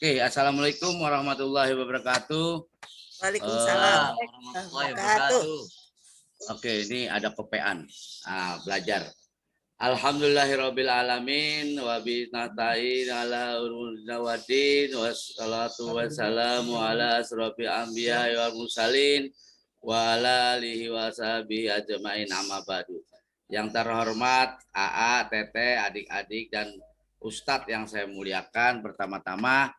Oke, assalamualaikum warahmatullahi wabarakatuh. Waalaikumsalam warahmatullahi wabarakatuh. Oke, ini ada kopean. Belajar. Alhamdulillahirabbil alamin wa bi nasta'in ala urudin wassalatu wassalamu ala asrofil anbiya wal mursalin wa ala alihi wa sahbihi ajmain amma ba'du. Yang terhormat AA, Tete, adik-adik dan Ustadz yang saya muliakan, pertama-tama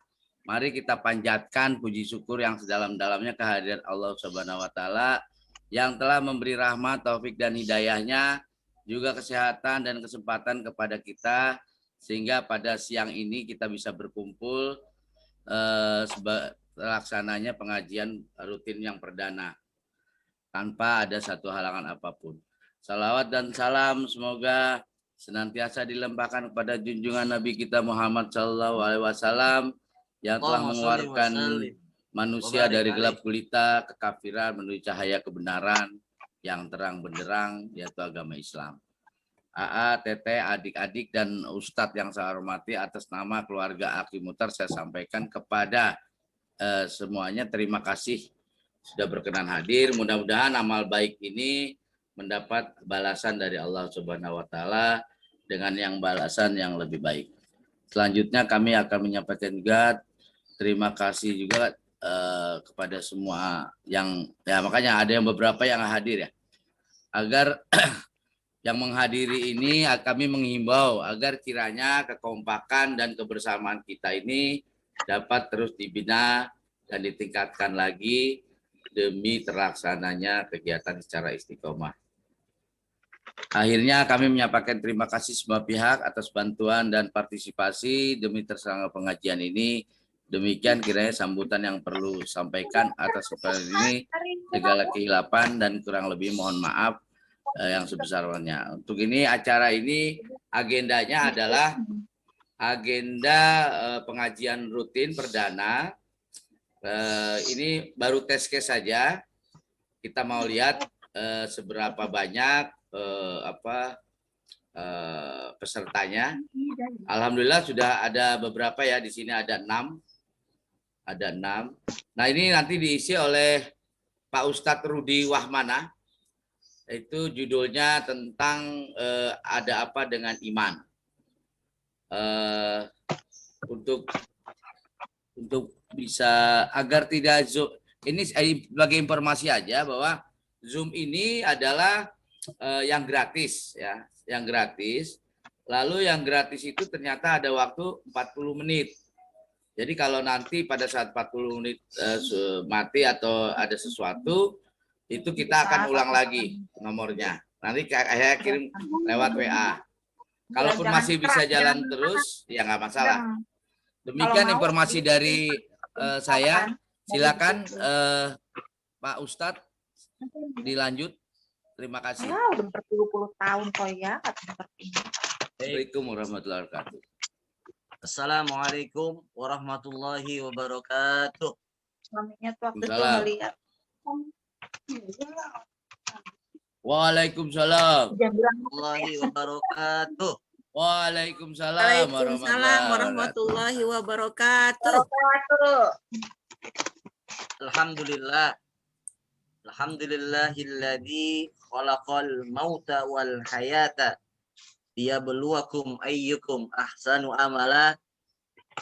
mari kita panjatkan puji syukur yang sedalam-dalamnya kehadirat Allah Subhanahu wa taala yang telah memberi rahmat, taufik dan hidayahnya, juga kesehatan dan kesempatan kepada kita sehingga pada siang ini kita bisa berkumpul terlaksananya pengajian rutin yang perdana tanpa ada satu halangan apapun. Salawat dan salam semoga senantiasa dilimpahkan kepada junjungan Nabi kita Muhammad SAW yang telah mengeluarkan manusia dari gelap gulita kekafiran menuju cahaya kebenaran yang terang benderang, yaitu agama Islam. AA, Tete, adik-adik dan Ustadz yang saya hormati, atas nama keluarga Aki Mutar saya sampaikan kepada semuanya terima kasih sudah berkenan hadir. Mudah-mudahan amal baik ini mendapat balasan dari Allah Subhanahu wa taala dengan yang balasan yang lebih baik. Selanjutnya kami akan menyampaikan juga terima kasih juga kepada semua yang makanya ada yang beberapa yang hadir ya. Agar yang menghadiri ini kami menghimbau agar kiranya kekompakan dan kebersamaan kita ini dapat terus dibina dan ditingkatkan lagi demi terlaksananya kegiatan secara istiqomah. Akhirnya kami menyampaikan terima kasih semua pihak atas bantuan dan partisipasi demi terselenggaranya pengajian ini. Demikian kiranya sambutan yang perlu sampaikan atas kesempatan ini, segala kehilapan dan kurang lebih mohon maaf yang sebesar-besarnya. Untuk ini acara ini agendanya adalah agenda pengajian rutin perdana. Ini baru tes case saja. Kita mau lihat seberapa banyak pesertanya. Alhamdulillah sudah ada beberapa ya, di sini ada 6. Nah, ini nanti diisi oleh Pak Ustadz Rudi Wahmana. Itu judulnya tentang ada apa dengan iman. Untuk bisa agar tidak Zoom, ini sebagai informasi aja bahwa Zoom ini adalah yang gratis ya, yang gratis. Lalu yang gratis itu ternyata ada waktu 40 menit. Jadi kalau nanti pada saat 40 menit mati atau ada sesuatu, itu kita akan ulang lagi nomornya. Nanti saya kirim lewat WA. Kalaupun masih bisa jalan terus, ya nggak masalah. Demikian informasi dari saya. Silakan Pak Ustadz dilanjut. Terima kasih. Udah berpuluh-puluh tahun kok ya. Assalamualaikum warahmatullahi wabarakatuh. Assalamualaikum warahmatullahi wabarakatuh. Suaminya tuh waktu itu ngeliat. Waalaikumsalam warahmatullahi wabarakatuh. Waalaikumsalam warahmatullahi wabarakatuh. Alhamdulillah. Alhamdulillahilladzi khalaqal mauta wal hayata liyabluwakum ayyukum ahsanu amala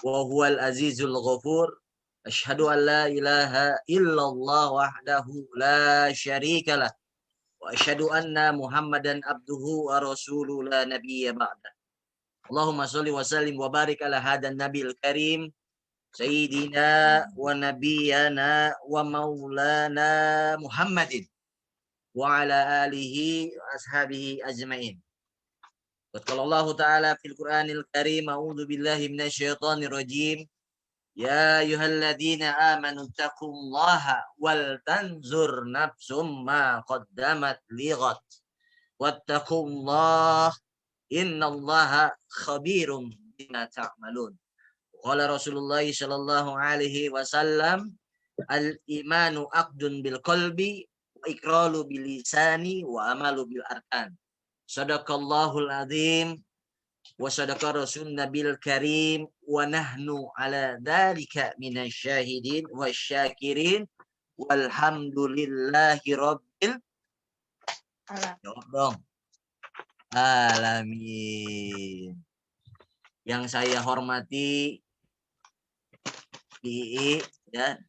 wa huwal azizul ghafur. Asyhadu an la ilaha illallah wahdahu la syarikalah wa asyhadu anna Muhammadan abduhu wa rasuluhu la nabiyya ba'da. Allahumma sholli wa sallim wa barik ala hadan nabil karim sayyidina wa nabiyyana wa maulana Muhammadin wa ala alihi wa ashabihi ajmain. Qala Allah Ta'ala fil Qur'anil Karim, a'udzu billahi minasyaitonir rajim. Ya ayyuhalladzina amanu taqullaha wal tanzur nafsum ma qaddamat lighad. Wattaqullaha innallaha khabirum bima ta'malun. Qala Rasulullah sallallahu alaihi wasallam, al-imanu aqdun bil qalbi wa iqralu bil lisani wa amalu bil arkan. Sadaqallahul azim wa sadaqa rasul nabil karim wa nahnu ala dzalika minasyahidin wasyakirin walhamdulillahi rabbil Alam. jawab dong. Alamin. Yang saya hormati PI ya.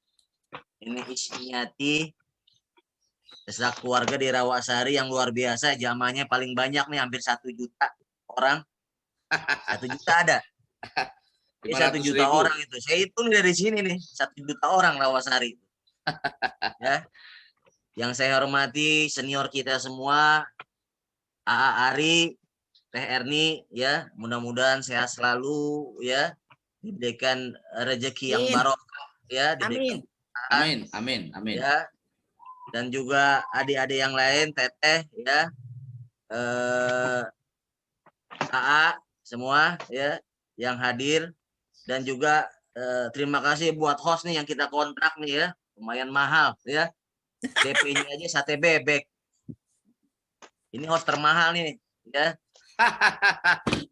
Ini Isniati beserta keluarga di Rawasari yang luar biasa, jamaahnya paling banyak nih, hampir 1 juta orang. 1 juta ada. 1 juta 500.000. orang itu. Saya hitung dari sini nih, 1 juta orang Rawasari. Ya. Yang saya hormati senior kita semua, AA Ari, Teh Erni, ya, mudah-mudahan sehat selalu, ya, diberikan rezeki yang Amin. barokah, ya, diberikan Amin, amin, amin. ya, dan juga adik-adik yang lain, Teteh, ya, AA semua, ya, yang hadir, dan juga terima kasih buat host nih yang kita kontrak nih, ya, lumayan mahal, ya, DP-nya aja sate bebek. Ini host termahal nih, ya.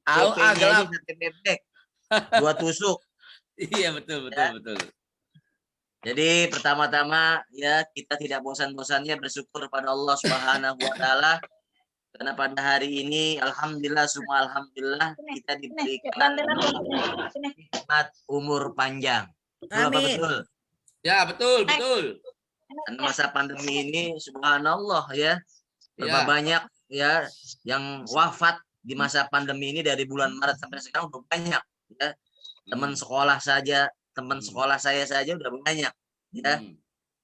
DP-nya aja sate bebek, 2 tusuk. Iya, betul, betul, Ya. betul. Jadi pertama-tama ya kita tidak bosan-bosannya bersyukur pada Allah Subhanahu wa taala karena pada hari ini alhamdulillah semua alhamdulillah kita diberikan nikmat umur panjang. Betul apa Amin. betul? Ya, betul, betul. Dan masa pandemi ini subhanallah ya. Berapa Ya. banyak ya yang wafat di masa pandemi ini dari bulan Maret sampai sekarang udah banyak ya. Teman sekolah saja, teman sekolah saya saja udah banyak ya.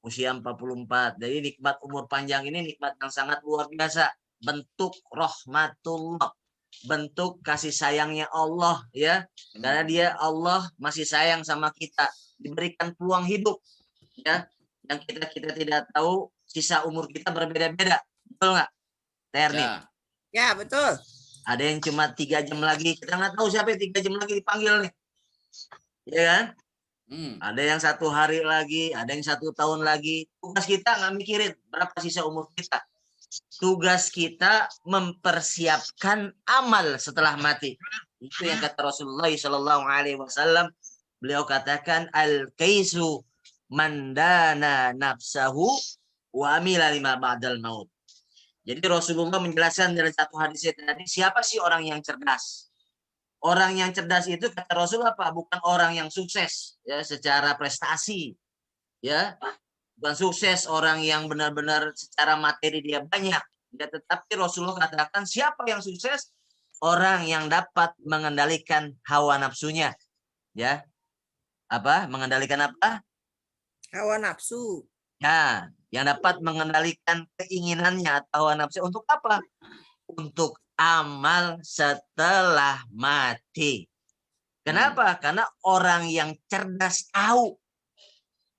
Usia 44. Jadi nikmat umur panjang ini nikmat yang sangat luar biasa. Bentuk rahmatullah, bentuk kasih sayangnya Allah ya. Karena dia Allah masih sayang sama kita. Diberikan peluang hidup ya. Yang kita tidak tahu sisa umur kita berbeda-beda. Betul nggak, Terni? Ya. Ya, betul. Ada yang cuma 3 jam lagi. Kita nggak tahu siapa yang 3 jam lagi dipanggil nih. Ya kan? Ada yang 1 hari lagi, ada yang 1 tahun lagi. Tugas kita nggak mikirin berapa sisa umur kita. Tugas kita mempersiapkan amal setelah mati. Itu yang kata Rasulullah SAW. Beliau katakan al-kaisu mandana nafsahu wa amila lima ba'dal maut. Jadi Rasulullah menjelaskan dalam satu hadis tadi, siapa sih orang yang cerdas? Orang yang cerdas itu kata Rasul apa? Bukan orang yang sukses ya secara prestasi. Ya. Bukan sukses orang yang benar-benar secara materi dia banyak. Ya, tetapi Rasulullah katakan siapa yang sukses? Orang yang dapat mengendalikan hawa nafsunya. Ya. Apa? Mengendalikan apa? Hawa nafsu. Ya, yang dapat mengendalikan keinginannya atau hawa nafsu untuk apa? Untuk amal setelah mati. Kenapa? Karena orang yang cerdas tahu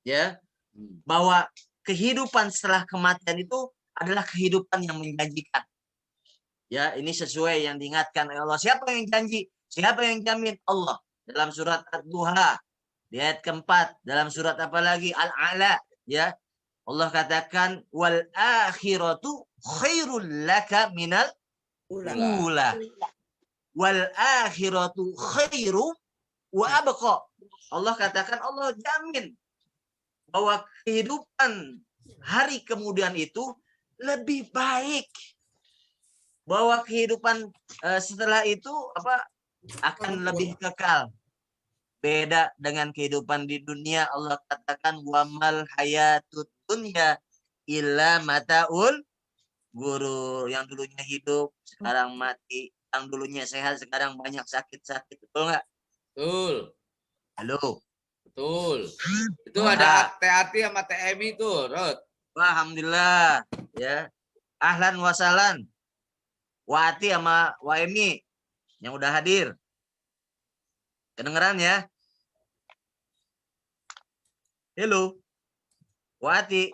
ya bahwa kehidupan setelah kematian itu adalah kehidupan yang menjanjikan. Ya, ini sesuai yang diingatkan oleh Allah. Siapa yang janji? Siapa yang jamin? Allah. Dalam surat Ad-Duha di ayat keempat, dalam surat apa lagi? Al-A'la, ya. Allah katakan wal akhiratu khairul laka minal ula. Wal akhiratu khairu wa abqa. Allah katakan, Allah jamin bahwa kehidupan hari kemudian itu lebih baik. Bahwa kehidupan setelah itu apa akan lebih kekal. Beda dengan kehidupan di dunia. Allah katakan wamal hayatud dunya illa mataul guru. Yang dulunya hidup sekarang mati, yang dulunya sehat sekarang banyak sakit-sakit. Betul nggak? Betul. Halo. Betul. Itu ada Teh Ati sama Teh Emi tuh, Rod. Wah, alhamdulillah ya. Ahlan wasalan. Wati sama Waemi yang udah hadir. Kedengeran ya? Halo. Wati.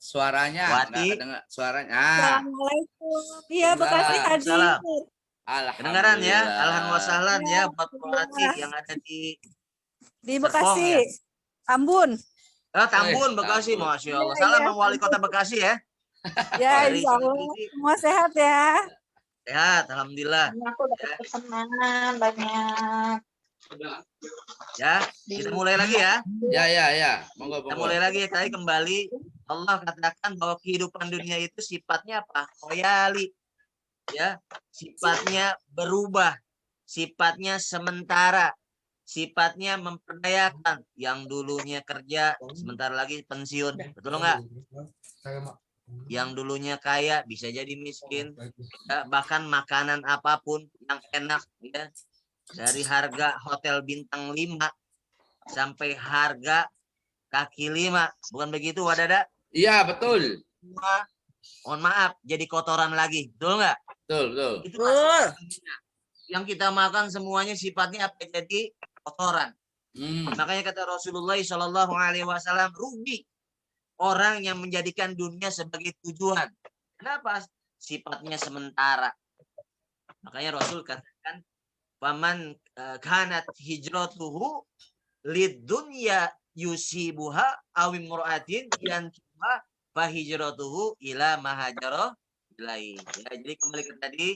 Suaranya Wati. nggak kedengar suaranya. Assalamualaikum. Iya, Waalaikumsalam. Bekasi hadir. Kedengeran ya? Alhamdulillah. Alhan wasalan ya buat Wati Alhamdulillah. yang ada di Di Serpong, Bekasi. ya? Ambon. Tambun, Bekasi. Tambun. Masya Allah. Iya, Salam iya, sama Wali Kota Bekasi ya. Ya, Dari insya Allah. Santri. Semua sehat ya. Sehat, alhamdulillah. Aku dapat pesanan banyak. Ya, kita mulai lagi ya. Ya. Monggo, Kita monggo. mulai lagi ya. Tadi kembali Allah katakan bahwa kehidupan dunia itu sifatnya apa? Khoyali. Ya, sifatnya berubah, sifatnya sementara, sifatnya memperdayakan. Yang dulunya kerja, sebentar lagi pensiun. Betul nggak? Yang dulunya kaya bisa jadi miskin. Ya, bahkan makanan apapun yang enak, ya, dari harga hotel bintang 5 sampai harga kaki 5, bukan begitu Wadada? Iya, betul. Semua, mohon maaf, jadi kotoran lagi, betul nggak? Betul. Itu Betul. yang kita makan semuanya sifatnya apa? Jadi kotoran. Hmm. Makanya kata Rasulullah SAW, rugi orang yang menjadikan dunia sebagai tujuan. Kenapa? Sifatnya sementara. Makanya Rasul katakan, paman kanat hijratuhu lidunya yusibuha awim mur'atin yantuha fahijratuhu ila mahajara ilai. Ya, jadi kembali ke tadi,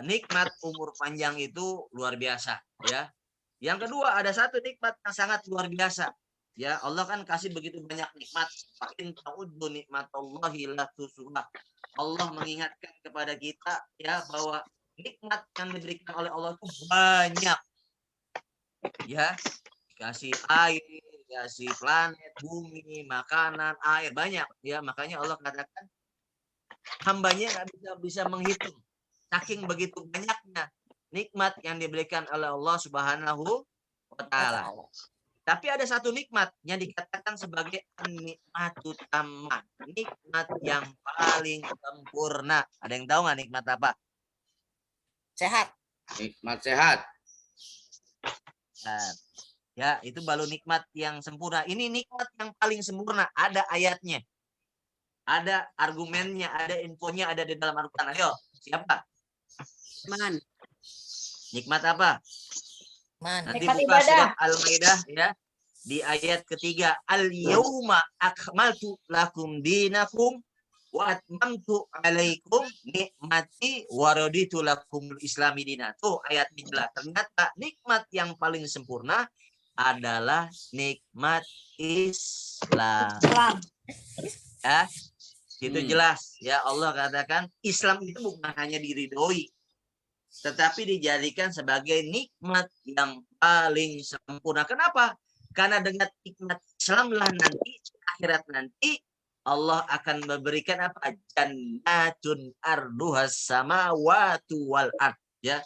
nikmat umur panjang itu luar biasa, ya. Yang kedua, ada satu nikmat yang sangat luar biasa. Ya, Allah kan kasih begitu banyak nikmat. Fa'in ta'uddu nikmatallahi la tusuha. Allah mengingatkan kepada kita, ya, bahwa nikmat yang diberikan oleh Allah itu banyak. Ya, kasih air, kasih planet, bumi, makanan, air, banyak. Ya, makanya Allah katakan hambanya nggak bisa menghitung. Saking begitu banyaknya nikmat yang diberikan oleh Allah Subhanahu wa Ta'ala. Tapi ada satu nikmat yang dikatakan sebagai nikmat utama, nikmat yang paling sempurna. Ada yang tahu nggak nikmat apa? Sehat. Nikmat sehat. Nah, ya, itu baru nikmat yang sempurna. Ini nikmat yang paling sempurna. Ada ayatnya, ada argumennya, ada infonya, ada di dalam Al-Quran. Ayo, siapa? Man. Nikmat apa? Man. Nanti Nikmat buka ibadah. surat Al-Maidah, ya, di ayat ketiga. Al-yauma akmaltu lakum dinakum wa atmamtu alaikum nikmati wa raditu lakumul islami dina. Tuh ayatnya jelas. Ternyata nikmat yang paling sempurna adalah nikmat Islam. Ya, itu jelas. Ya, Allah katakan Islam itu bukan hanya diridhoi, tetapi dijadikan sebagai nikmat yang paling sempurna. Kenapa? Karena dengan nikmat Islam lah nanti akhirat nanti Allah akan memberikan apa? Jannatun arduhas samawati wal ard. Ya.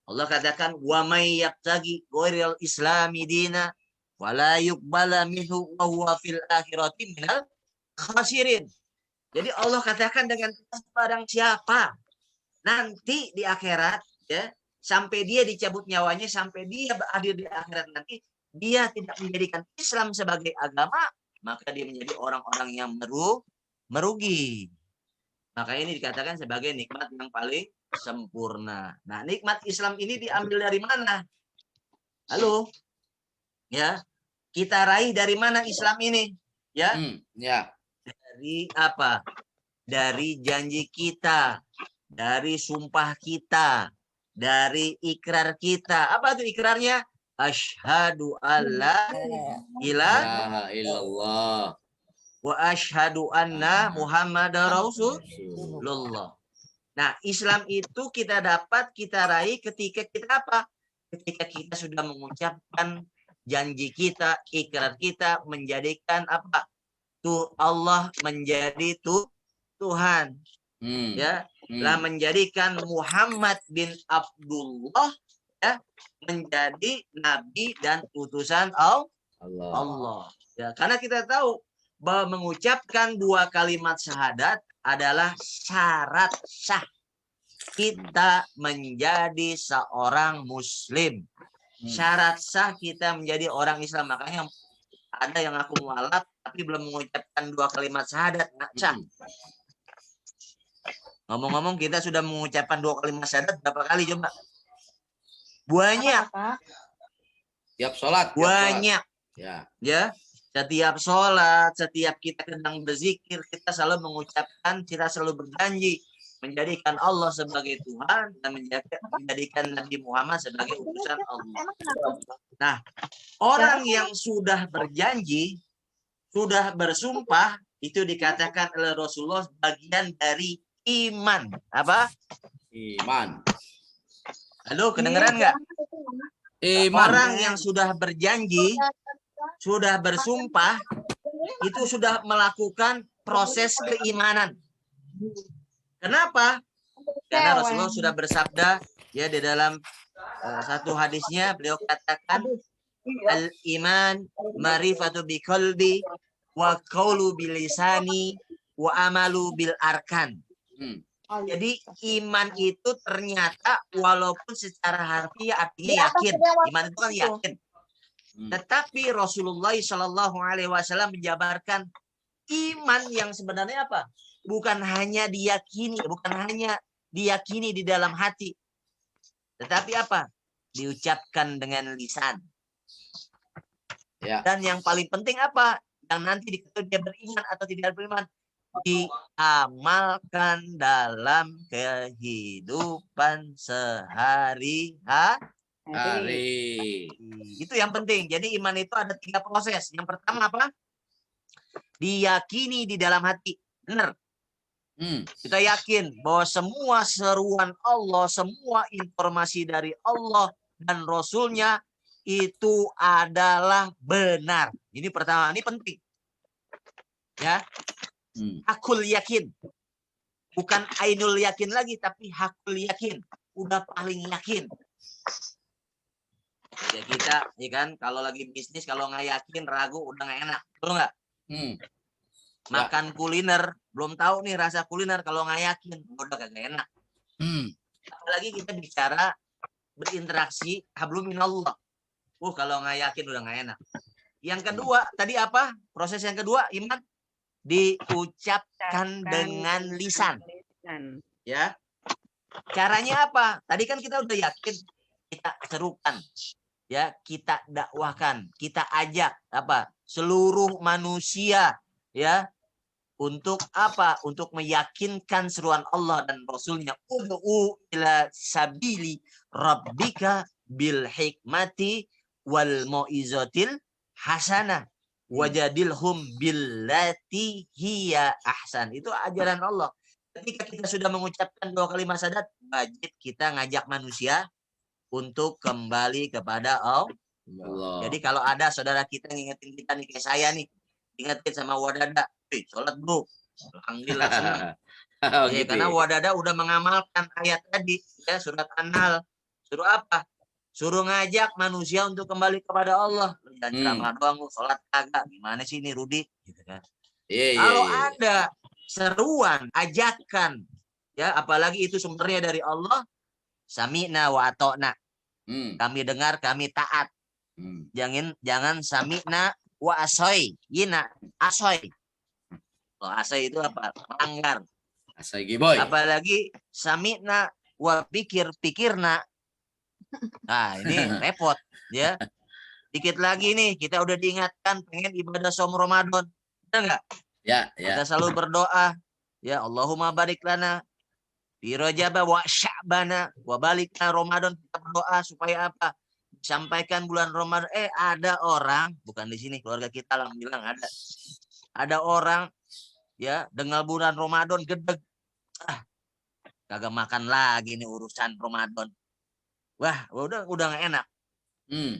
Allah katakan wa may yabtaghi ghairal islami dina wala yuqbala minhu wa huwa fil akhirati minal khasirin. Jadi Allah katakan dengan barang siapa nanti di akhirat, ya, sampai dia dicabut nyawanya, sampai dia hadir di akhirat nanti, dia tidak menjadikan Islam sebagai agama, maka dia menjadi orang-orang yang merugi. Maka ini dikatakan sebagai nikmat yang paling sempurna. Nah, nikmat Islam ini diambil dari mana? Halo, ya, kita raih dari mana Islam ini? Ya, Ya. dari apa? Dari janji kita, dari sumpah kita, dari ikrar kita. Apa itu ikrarnya? Asyhadu alla ilaha illallah wa asyhadu anna Muhammadar Rasulullah. Nah, Islam itu kita dapat, kita raih ketika kita apa? Ketika kita sudah mengucapkan janji kita, ikrar kita, menjadikan apa? Tuh Allah menjadi Tuhan. Ya, lah menjadikan Muhammad bin Abdullah, ya, menjadi nabi dan utusan Allah. Ya, karena kita tahu bahwa mengucapkan 2 kalimat syahadat adalah syarat sah kita menjadi seorang muslim. Syarat sah kita menjadi orang Islam. Makanya ada yang aku mualaf tapi belum mengucapkan 2 kalimat syahadat, nggak sah. Ngomong-ngomong, kita sudah mengucapkan 2 kalimat syahadat berapa kali coba? Banyak. Tiap sholat. Banyak. Ya. Ya. Setiap sholat, setiap kita sedang berzikir, kita selalu mengucapkan, kita selalu berjanji menjadikan Allah sebagai Tuhan dan menjadikan Nabi Muhammad sebagai utusan Allah. Nah, orang yang sudah berjanji, sudah bersumpah, itu dikatakan oleh Rasulullah bagian dari iman. Apa? Iman. Halo, kedengeran nggak? Iman. Orang yang sudah berjanji, sudah bersumpah, itu sudah melakukan proses keimanan. Kenapa? Karena Rasulullah sudah bersabda ya di dalam satu hadisnya, beliau katakan al-iman ma'rifatu biqalbi wa qaulu bilisani wa amalu bil arkan. Jadi iman itu ternyata walaupun secara harfiah artinya yakin. Iman itu kan yakin. Tetapi Rasulullah Shallallahu Alaihi Wasallam menjabarkan iman yang sebenarnya apa? Bukan hanya diyakini, bukan hanya diyakini di dalam hati, tetapi apa? Diucapkan dengan lisan. Ya. Dan yang paling penting apa? Yang nanti diketahui dia beriman atau tidak beriman, diamalkan dalam kehidupan sehari-hari. Itu yang penting. Jadi iman itu ada 3 proses. Yang pertama apa? Diyakini di dalam hati. Benar. Kita yakin bahwa semua seruan Allah, semua informasi dari Allah dan Rasulnya itu adalah benar. Ini pertama, ini penting. Ya. Hakul yakin. Bukan ainul yakin lagi, tapi hakul yakin. Udah paling yakin. Ya kita, ya kan, kalau lagi bisnis, kalau nggak yakin, ragu, udah nggak enak. Betul nggak? Makan kuliner, belum tahu nih rasa kuliner, kalau nggak yakin, udah kagak enak. Apalagi kita bicara berinteraksi, hablum minallah. Kalau nggak yakin, udah nggak enak. Yang kedua, tadi apa? Proses yang kedua, iman diucapkan dengan lisan. Ya. Caranya apa? Tadi kan kita udah yakin, kita serukan. Ya, kita dakwahkan, kita ajak apa? Seluruh manusia ya untuk apa? Untuk meyakinkan seruan Allah dan Rasulnya. Ud'u ila sabili rabbika bil hikmati wal mau'izatil hasanah wajadilhum billati hiya ahsan. Itu ajaran Allah. Ketika kita sudah mengucapkan 2 kalimat syahadat, wajib kita ngajak manusia untuk kembali kepada Allah. Jadi kalau ada saudara kita ngingetin kita nih, kayak saya nih, ingetin sama Wadada, sholat bro, alhamdulillah senang. Gitu Karena Wadada udah mengamalkan ayat tadi, ya surat An-Nahl. Suruh apa? Suruh ngajak manusia untuk kembali kepada Allah. Dan ceramah doang, sholat kagak. Gimana sih ini Rudi? Gitu kan. Kalau ada seruan, ajakan, ya apalagi itu sumbernya dari Allah, sami'na wa ata'na. Kami dengar, kami taat. Jangan sami'na wa asoy. Yina, asoy. Asoy itu apa? Melanggar. Asoy giboy. Apalagi sami'na wa pikirna. Nah, ini repot. Ya. Dikit lagi nih, kita udah diingatkan pengen ibadah som Ramadan. Benar nggak? Ya. Kita selalu berdoa. Ya, Allahumma barik lana fi Rajab wa Sya'bana wa balikna Ramadan. Kita berdoa supaya apa? Sampaikan bulan Ramadan. Ada orang, bukan di sini, keluarga kita alhamdulillah ada. Ada orang ya dengan bulan Ramadan gedeg. Kagak makan lagi nih urusan Ramadan. Wah, udah nggak enak.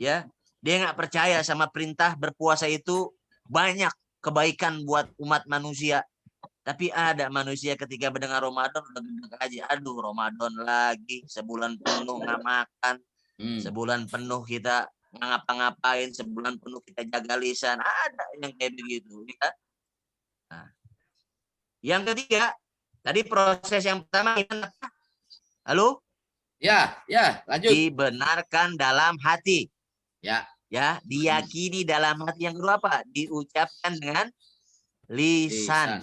Ya, dia nggak percaya sama perintah berpuasa itu banyak kebaikan buat umat manusia. Tapi ada manusia ketika mendengar Ramadan udah gedeg aja. Aduh, Ramadan lagi, sebulan penuh nggak makan, sebulan penuh kita nggak ngapa-ngapain, sebulan penuh kita jaga lisan. Ada yang kayak begitu. Ya? Nah, yang ketiga, tadi proses yang pertama gimana? Halo? Ya, lanjut. Dibenarkan dalam hati. Ya, diyakini dalam hati. Yang kedua apa? Diucapkan dengan lisan.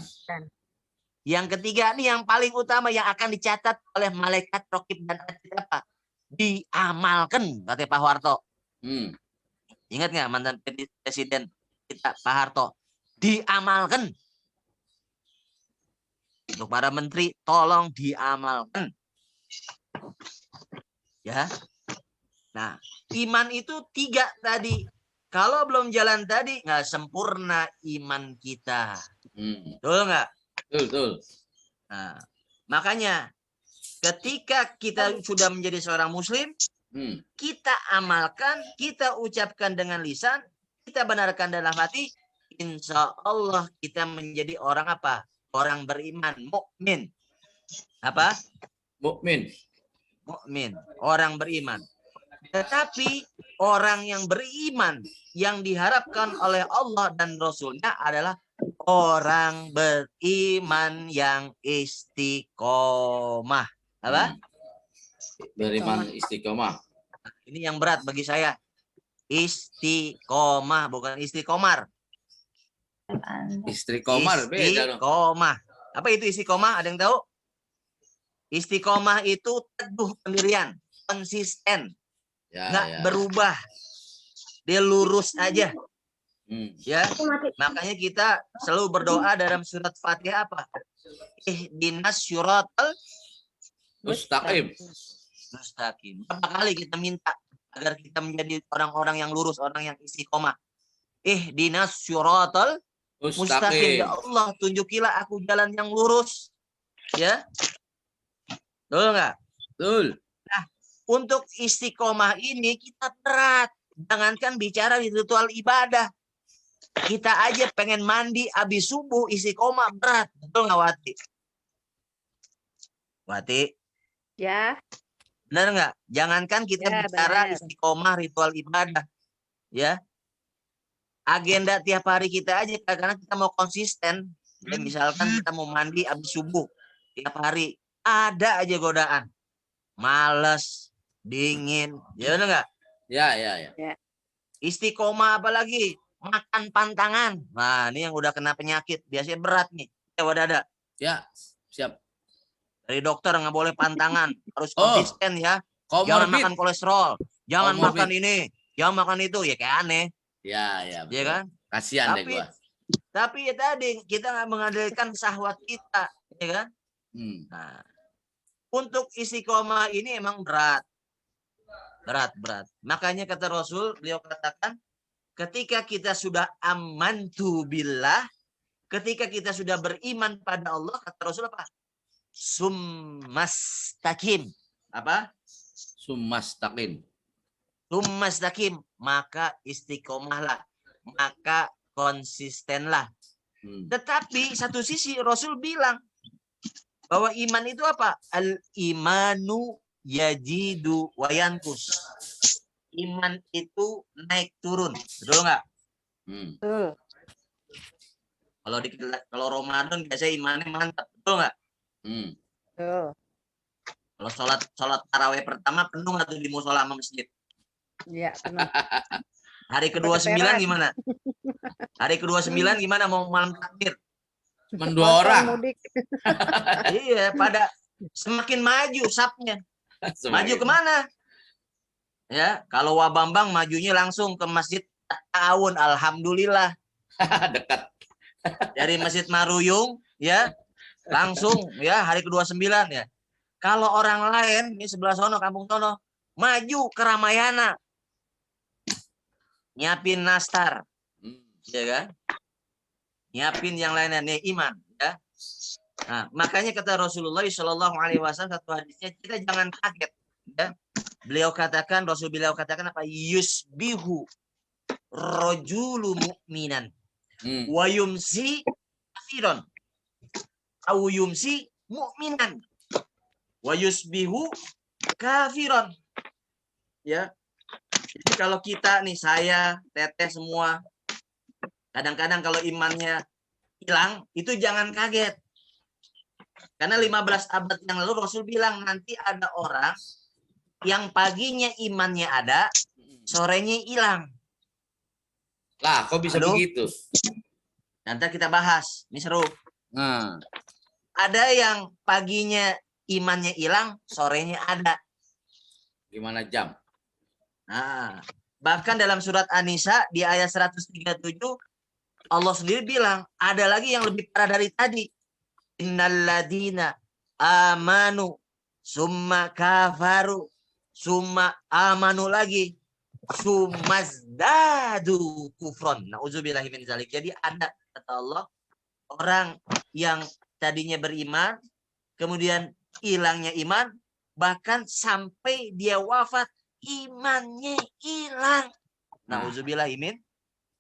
Yang ketiga nih yang paling utama yang akan dicatat oleh malaikat raqib dan atid apa? Diamalkan, kata Pak Harto. Ingat nggak mantan presiden kita Pak Harto? Diamalkan. Untuk para menteri, tolong diamalkan. Ya. Nah, iman itu 3 tadi. Kalau belum jalan tadi, nggak sempurna iman kita. Betul nggak? Betul. Nah, makanya ketika kita sudah menjadi seorang muslim, kita amalkan, kita ucapkan dengan lisan, kita benarkan dalam hati, insya Allah kita menjadi orang apa? Orang beriman, mukmin. Apa? Mukmin. Mukmin, orang beriman. Tetapi orang yang beriman yang diharapkan oleh Allah dan Rasulnya adalah orang beriman yang istiqomah. Apa? Beriman istiqomah. Ini yang berat bagi saya. Istiqomah, bukan istiqomar. Istiqomar beda dong. Istiqomah. Apa itu istiqomah? Ada yang tahu? Istiqomah itu teguh pendirian, konsisten, nggak berubah. Dia lurus aja. Ya, makanya kita selalu berdoa dalam surat Fatihah apa? Ihdinas syiratal Mustaqim. mustaqim. Berapa kali kita minta agar kita menjadi orang-orang yang lurus, orang yang istiqomah. Ihdinas syiratal mustaqim. Ya Allah, tunjukilah aku jalan yang lurus. Ya. Betul nggak? Betul. Nah, untuk istiqomah ini kita berat. Jangankan bicara di ritual ibadah. Kita aja pengen mandi habis subuh istiqomah berat. Betul nggak, Wati? Wati? Ya. Benar nggak? Jangankan kita Ya, bicara benar. istiqomah ritual ibadah. Ya. Agenda tiap hari kita aja karena kita mau konsisten. Ya, misalkan kita mau mandi habis subuh tiap hari. Ada aja godaan. Males, dingin. Ya benar nggak? Ya. Istiqomah apalagi? Makan pantangan. Nah, ini yang udah kena penyakit. Biasanya berat nih. Ya, ada. Ya, siap. Dari dokter nggak boleh pantangan. Harus konsisten ya. Jangan makan kolesterol. Jangan makan ini. Jangan makan itu. Ya kayak aneh. Ya. Ya kan? Kasihan deh gua. Tapi ya tadi, kita nggak mengandalkan syahwat kita. Ya kan? Nah, untuk istiqomah ini emang berat. Berat. Makanya kata Rasul, beliau katakan, ketika kita sudah amantu billah, ketika kita sudah beriman pada Allah, kata Rasul apa? Summastaqim. Apa? Summastaqim. Summastaqim. Maka istiqomahlah. Maka konsistenlah. Tetapi satu sisi Rasul bilang, bahwa iman itu apa? Al-imanu yajidu wayankus. Iman itu naik turun. Betul nggak? Betul. Kalau Ramadan biasanya imannya mantap. Betul nggak? Betul. Kalau sholat tarawih pertama penuh nggak tuh di musola sama masjid? Iya, benar. Hari ke-29 gimana? Hari ke-29 gimana mau malam takbir? Cuma 2 orang. Mudik. Iya, pada semakin maju sapnya. Maju kemana? Ya, kalau Wabambang majunya langsung ke Masjid Ta'awun, alhamdulillah. Dekat. Dari Masjid Maruyung, ya, langsung ya hari ke-29 ya. Kalau orang lain ini sebelah sono, kampung sono, maju ke Ramayana, nyiapin nastar, ya kan? Nyiapin yang lainnya nih iman, ya. Nah, makanya kata Rasulullah SAW satu hadisnya, kita jangan kaget, ya. Beliau katakan apa? Yusbihu rajulu mu'minan wa yumsi kafiran. Au yumsi mu'minan wa yusbihu kafiran. Ya. Jadi kalau kita nih, saya, Teteh semua, kadang-kadang kalau imannya hilang, itu jangan kaget. Karena 15 abad yang lalu Rasul bilang nanti ada orang yang paginya imannya ada, sorenya hilang. Lah, kok bisa begitu? Nanti kita bahas, ini seru. Nah, Ada yang paginya imannya hilang, sorenya ada. gimana jam? Nah, bahkan dalam surat An-Nisa di ayat 137, Allah sendiri bilang, ada lagi yang lebih parah dari tadi. Innalladzina amanu summa kafaru summa amanu lagi sumazdadu kufron. Nauzubillahi min zalik. Jadi ada kata Allah orang yang tadinya beriman kemudian hilangnya iman bahkan sampai dia wafat imannya hilang. Nauzubillahi min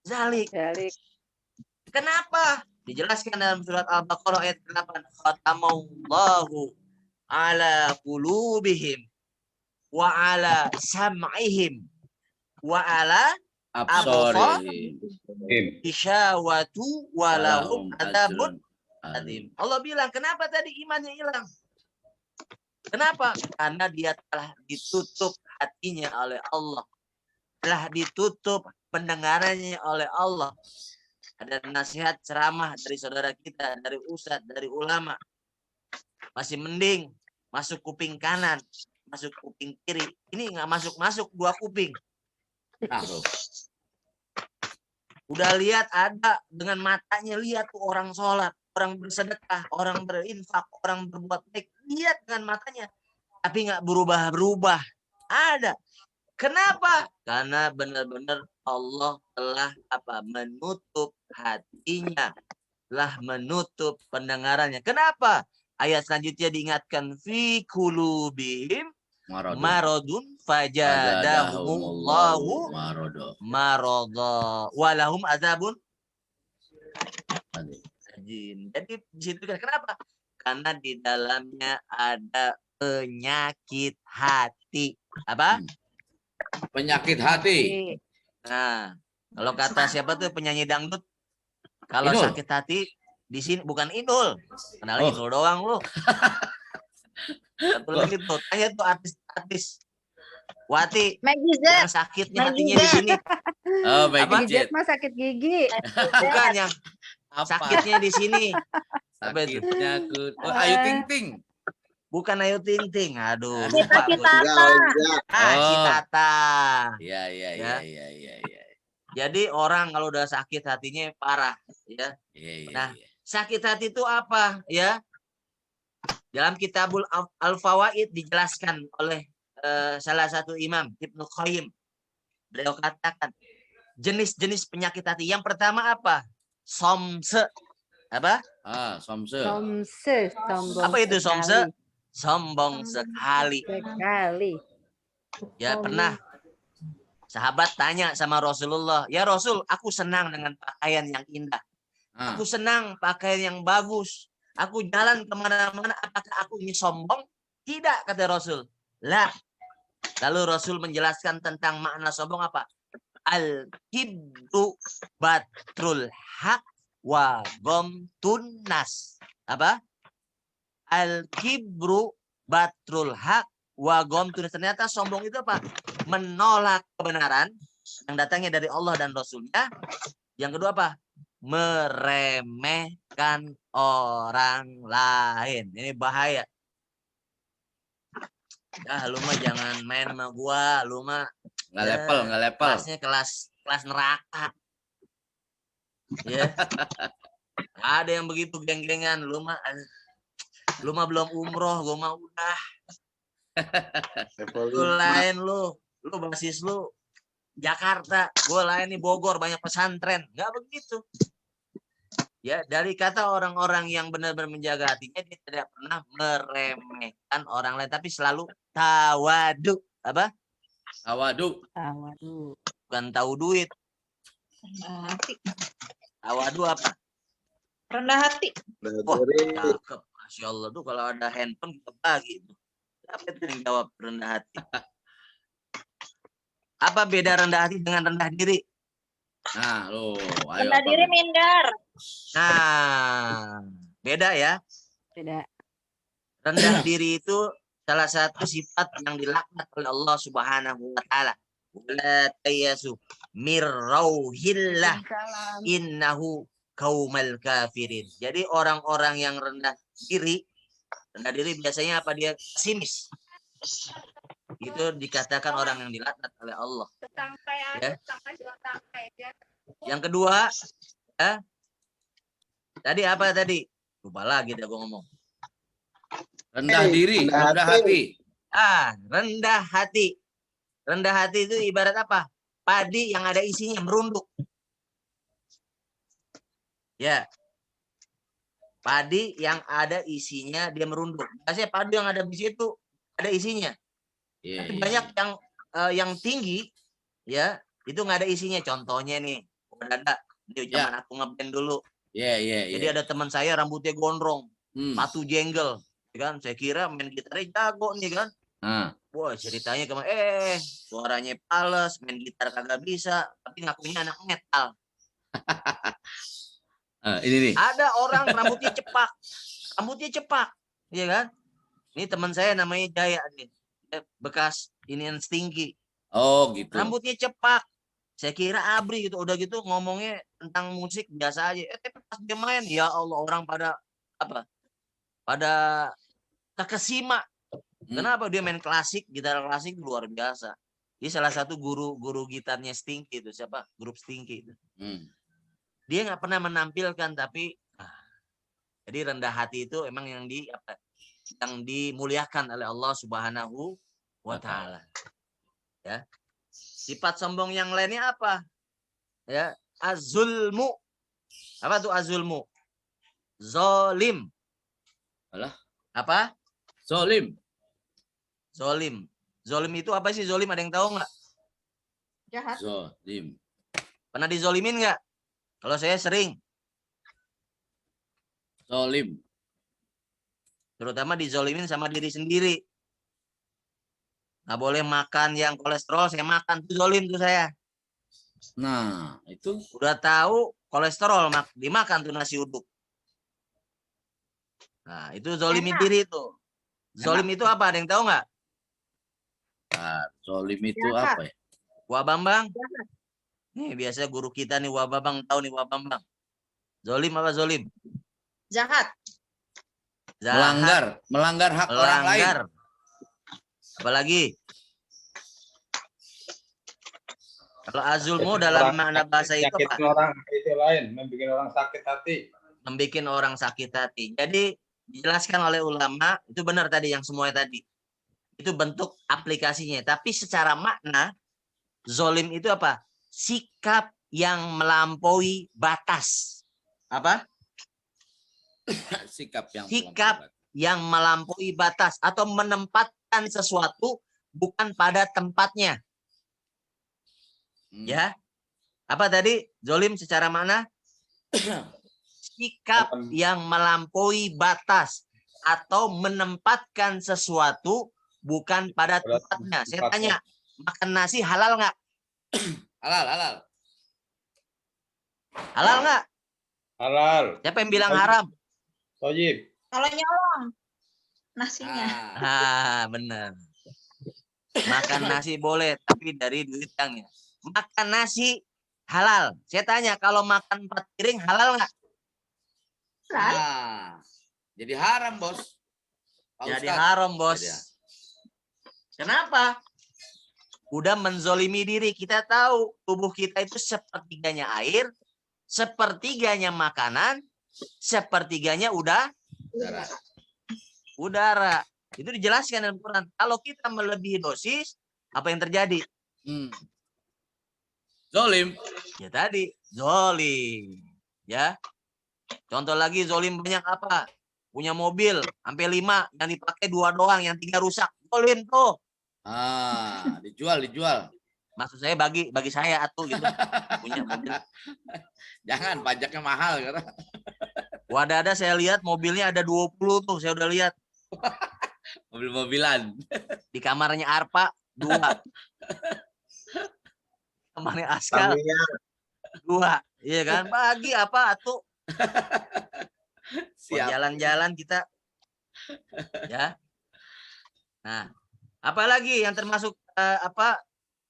zalik. Balik. Kenapa? Dijelaskan dalam surat Al-Baqarah ayat 8. Khatamallahu ala qulubihim wa ala sam'ihim wa ala Absorihim. isyawatu wa lahum Walahum adzabun ajrun adim. Allah bilang, kenapa tadi imannya hilang? Kenapa? Karena dia telah ditutup hatinya oleh Allah. Telah ditutup pendengarannya oleh Allah. Ada nasihat ceramah dari saudara kita, dari ustadz, dari ulama. Masih mending masuk kuping kanan, masuk kuping kiri. Ini nggak masuk-masuk dua kuping. Taruh. Udah lihat ada dengan matanya, lihat tuh orang sholat, orang bersedekah, orang berinfak, orang berbuat baik. Lihat dengan matanya. Tapi nggak berubah-berubah. Ada. Kenapa? Karena benar-benar Allah telah menutup hatinya, telah menutup pendengarannya. Kenapa? Ayat selanjutnya diingatkan fi qulubihim maradun fajadahumullahu marada walahum azabun ajim. Jadi di situ kan kenapa? Karena di dalamnya ada penyakit hati. Apa? Penyakit hati. Nah, kalau kata siapa tuh penyanyi dangdut, kalau Inul. sakit hati di sini bukan Inul, kenal Oh. Inul doang lu. Satu lagi tuh, tanya tuh artis Wati Maggie Z. yang sakitnya hatinya di sini, Oh, baik Apa? Maggie Z mah sakit gigi. bukan yang sakitnya di sini, Sakitnya oh, Ayu Ting Ting. bukan Ayu Ting Ting. Aduh, Cita lupa gua. Citata. Si Tata. Iya, iya, Ya. iya, iya, iya. Jadi orang kalau udah sakit hatinya parah, ya. Iya, iya. Nah, iya. sakit hati itu apa, ya? Dalam Kitabul Al-Fawaid dijelaskan oleh salah satu imam, Ibnu Qayyim. Beliau katakan, jenis-jenis penyakit hati. Yang pertama apa? Somse. Apa? Somse. Somse. Sombong Apa itu somse? sekali. Sombong sekali. Sekali. Ya, pernah sahabat tanya sama Rasulullah, "Ya Rasul, aku senang dengan pakaian yang indah. Aku senang pakaian yang bagus. Aku jalan kemana-mana, apakah aku ini sombong?" Tidak, kata Rasul. Lah. Lalu Rasul menjelaskan tentang makna sombong apa? Al-kibru batrul haq wa gomtun nas. Apa? Al-kibru batrul haq wa gomtun nas. Ternyata sombong itu apa? Menolak kebenaran yang datangnya dari Allah dan Rasulnya. Yang kedua apa? Meremehkan orang lain. Ini bahaya. Lu mah jangan main sama gua, lu mah Nggak level, nggak level. kelasnya kelas neraka. Ya. Ada yang begitu geng-gengan, lu mah belum umroh, gua mah udah. Lu lain lu basis lu Jakarta, gua lain nih Bogor, banyak pesantren. Enggak begitu. Ya, dari kata orang-orang yang benar-benar menjaga hatinya, dia tidak pernah meremehkan orang lain, tapi selalu tawadu. Apa? Awadu. Waduh. Bukan tahu duit. Tawadu apa? Rendah hati. Wah, cakep. Masya Allah tuh kalau ada handphone kita bagi. Siapa itu yang jawab rendah hati? Apa beda rendah hati dengan rendah diri? Nah, lo. Ayo. Rendah diri minder. Nah, beda ya. Tidak. Rendah diri itu salah satu sifat yang dilaknat oleh Allah Subhanahu wa taala. Wala tayasu mirrauhillah innahu kaumal kafirin. Jadi orang-orang yang rendah diri biasanya apa? Dia pesimis. Itu dikatakan orang yang dilaknat oleh Allah. Ya. Yang kedua, tadi apa tadi? Lupa lagi dah gua ngomong. Rendah diri, rendah rendah hati. hati. Rendah hati. Rendah hati itu ibarat apa? Padi yang ada isinya merunduk. Ya. Padi yang ada isinya dia merunduk. Biasanya padi yang ada di situ ada isinya. Iya, Tapi iya, banyak iya. yang tinggi ya, itu nggak ada isinya. Contohnya nih, udah ada di Ya. zaman aku ngeband dulu. Iya, iya, Jadi iya. ada teman saya rambutnya gondrong, Hmm. patu jenggel, ya kan? Saya kira main gitarnya jago nih kan. Ah. Wah, ceritanya kemana? Suaranya pales, main gitar kagak bisa, tapi ngakunya anak metal. Ini nih. Ada orang rambutnya cepak, iya kan? Ini teman saya namanya Jaya nih, bekas inian Stinky. Oh, gitu. Rambutnya cepak. Saya kira abri gitu, udah gitu ngomongnya tentang musik biasa aja. Tapi pas dia main, ya Allah orang pada apa? Pada terkesima. Kenapa dia main klasik, gitar klasik luar biasa. Dia salah satu guru gitarnya Stinky itu siapa? Grup Stinky itu. Dia nggak pernah menampilkan tapi jadi rendah hati itu emang yang dimuliakan oleh Allah Subhanahu wa taala. Ya. Sifat sombong yang lainnya apa? Ya, azulmu. Apa tuh azulmu? Zolim. Alah. Apa? Zolim. Zolim. Zolim itu apa sih zolim? Ada yang tahu nggak? Jahat. Zolim. Pernah dizolimin nggak? Kalau saya sering. Zolim. Terutama dizolimin sama diri sendiri. Nggak boleh makan yang kolesterol, saya makan. Itu zolim tuh saya. Nah, itu. Udah tahu kolesterol, dimakan tuh nasi uduk. Nah, itu zolimin Enak. diri itu. Zolim itu apa? Ada yang tahu nggak? Nah, zolim itu Jahat. apa ya? Wah Bambang. Jahat. Nih biasanya guru kita nih Wah Bambang tahu nih Wah Bambang. Zolim apa zolim? Jahat. Zahat, Melanggar hak orang lain. melanggar. Apalagi? Kalau azulmu dalam makna bahasa itu Nyakitin apa? orang itu lain, membuat orang sakit hati. Membikin orang sakit hati. Jadi dijelaskan oleh ulama itu benar tadi yang semuanya tadi. Itu bentuk aplikasinya. Tapi secara makna zolim itu apa? Sikap yang melampaui batas. Apa? Sikap yang Sikap yang melampaui batas atau menempatkan sesuatu bukan pada tempatnya. Ya. Apa tadi? Zolim secara mana? Sikap yang melampaui batas atau menempatkan sesuatu bukan pada tempatnya. Saya tanya, makan nasi halal nggak? Halal, halal. Halal nggak? Halal. Siapa yang bilang haram? Thayyib. Kalau nyolong nasinya. Benar. Makan nasi boleh, tapi dari duit yang makan nasi halal. Saya tanya, kalau makan 4 piring halal nggak? Nah, jadi haram, Bos. Pak Jadi Ustadz. haram, bos. Jadi ya. Kenapa? Udah menzolimi diri. Kita tahu tubuh kita itu sepertiganya air, sepertiganya makanan, sepertiganya udara. Itu dijelaskan dalam Quran. Kalau kita melebihi dosis, apa yang terjadi? Zolim. Ya tadi, zolim. Ya. Contoh lagi zolim banyak apa? Punya mobil, sampai 5, yang dipakai 2 doang, yang 3 rusak. Zolim tuh. Dijual. Maksud saya bagi saya atuh gitu. Punya mobil. Jangan, pajaknya mahal. Kata. Ada saya lihat mobilnya ada 20 tuh, saya udah lihat. Mobil-mobilan. Di kamarnya Arpa 2. Kamarnya Askal 2. Iya kan? Bagi apa atuh? Siap. Jalan-jalan kita. Ya. Nah, apalagi yang termasuk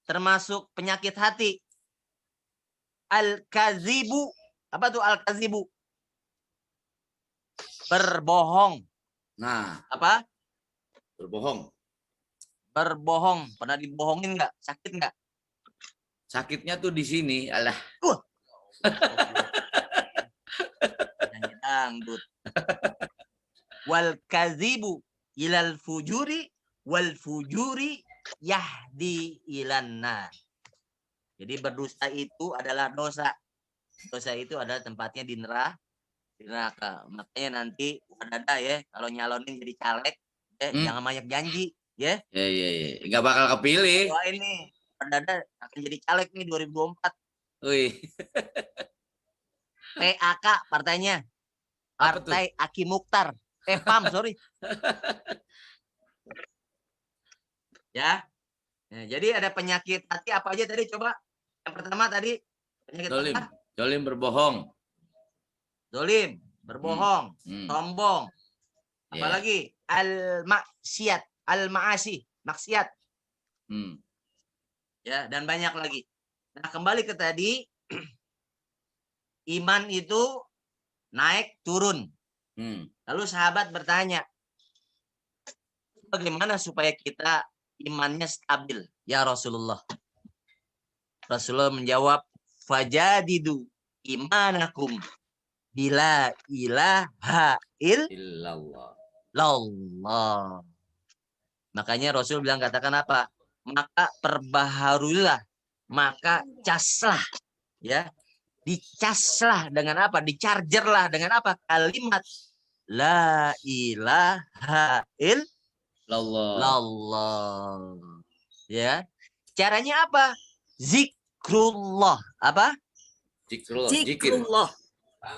termasuk penyakit hati? Al-kazibu. Apa tuh al-kazibu? Berbohong. Nah, Apa? berbohong. Berbohong. Pernah dibohongin nggak? Sakit nggak? Sakitnya tuh di sini, alah. Nyanyi dangdut. wal kadzibu ilal fujuri wal fujuri yahdi ilan nar. Jadi berdusta itu adalah dosa. Dosa itu adalah tempatnya di neraka. Makanya nanti ada ya kalau nyalonin jadi caleg ya, jangan banyak janji ya. Ya. Nggak bakal kepilih. Wah ini ada akan jadi caleg nih 2024. Wih. PAK partainya. Apa tuh? Partai Aki Mukhtar. PAM, sorry. Ya. Nah, jadi ada penyakit hati apa aja tadi coba? Yang pertama tadi penyakit Zolim. apa? Zolim berbohong. Zolim, berbohong, sombong. Ya. Apalagi al-maksiat, al-maasi, maksiat. Ya, dan banyak lagi. Nah, kembali ke tadi iman itu naik turun. Lalu sahabat bertanya, bagaimana supaya kita imannya stabil? Ya Rasulullah. Rasulullah menjawab, fajadidu imanakum bila ilaha Illallah. illallah. Makanya Rasul bilang katakan apa? Maka perbaharulah, maka caslah, ya, dicaslah dengan apa? Dichargerlah dengan apa? Kalimat la ilaha illallah. Ya, caranya apa? Zikrullah. Apa? Zikrullah.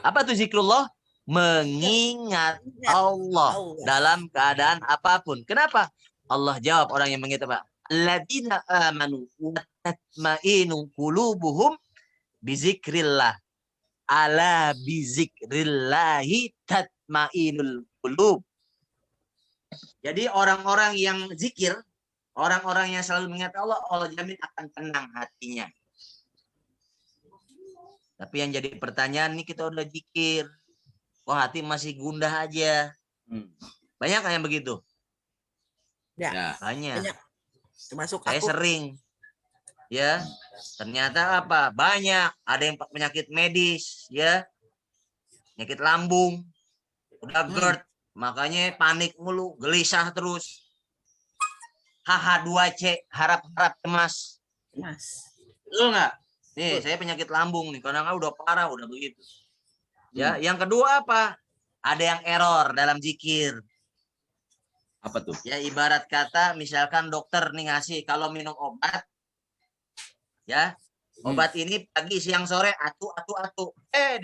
Apa tuh zikrullah? Mengingat Allah dalam keadaan apapun. Kenapa? Allah jawab orang yang mengingat apa? Alladzina amanu wa tatma'innu qulubuhum bizikrillah. Ala bizikrillahi tatma'inul qulub. Jadi orang-orang yang zikir, orang-orang yang selalu mengingat Allah, Allah jamin akan tenang hatinya. Tapi yang jadi pertanyaan nih, kita udah zikir, kok hati masih gundah aja. Banyak yang begitu? Ya. Banyak. Termasuk Saya aku. sering. Ya, ternyata apa? Banyak. Ada yang penyakit medis, ya, penyakit lambung, udah GERD, makanya panik mulu, gelisah terus. HH2C, harap-harap cemas. Mas. Betul nggak? Nih, saya penyakit lambung nih, kadang udah parah, udah begitu. Ya, yang kedua apa? Ada yang error dalam zikir. Apa tuh? Ya, ibarat kata misalkan dokter nih ngasih kalau minum obat, ya, obat ini pagi, siang, sore, atu.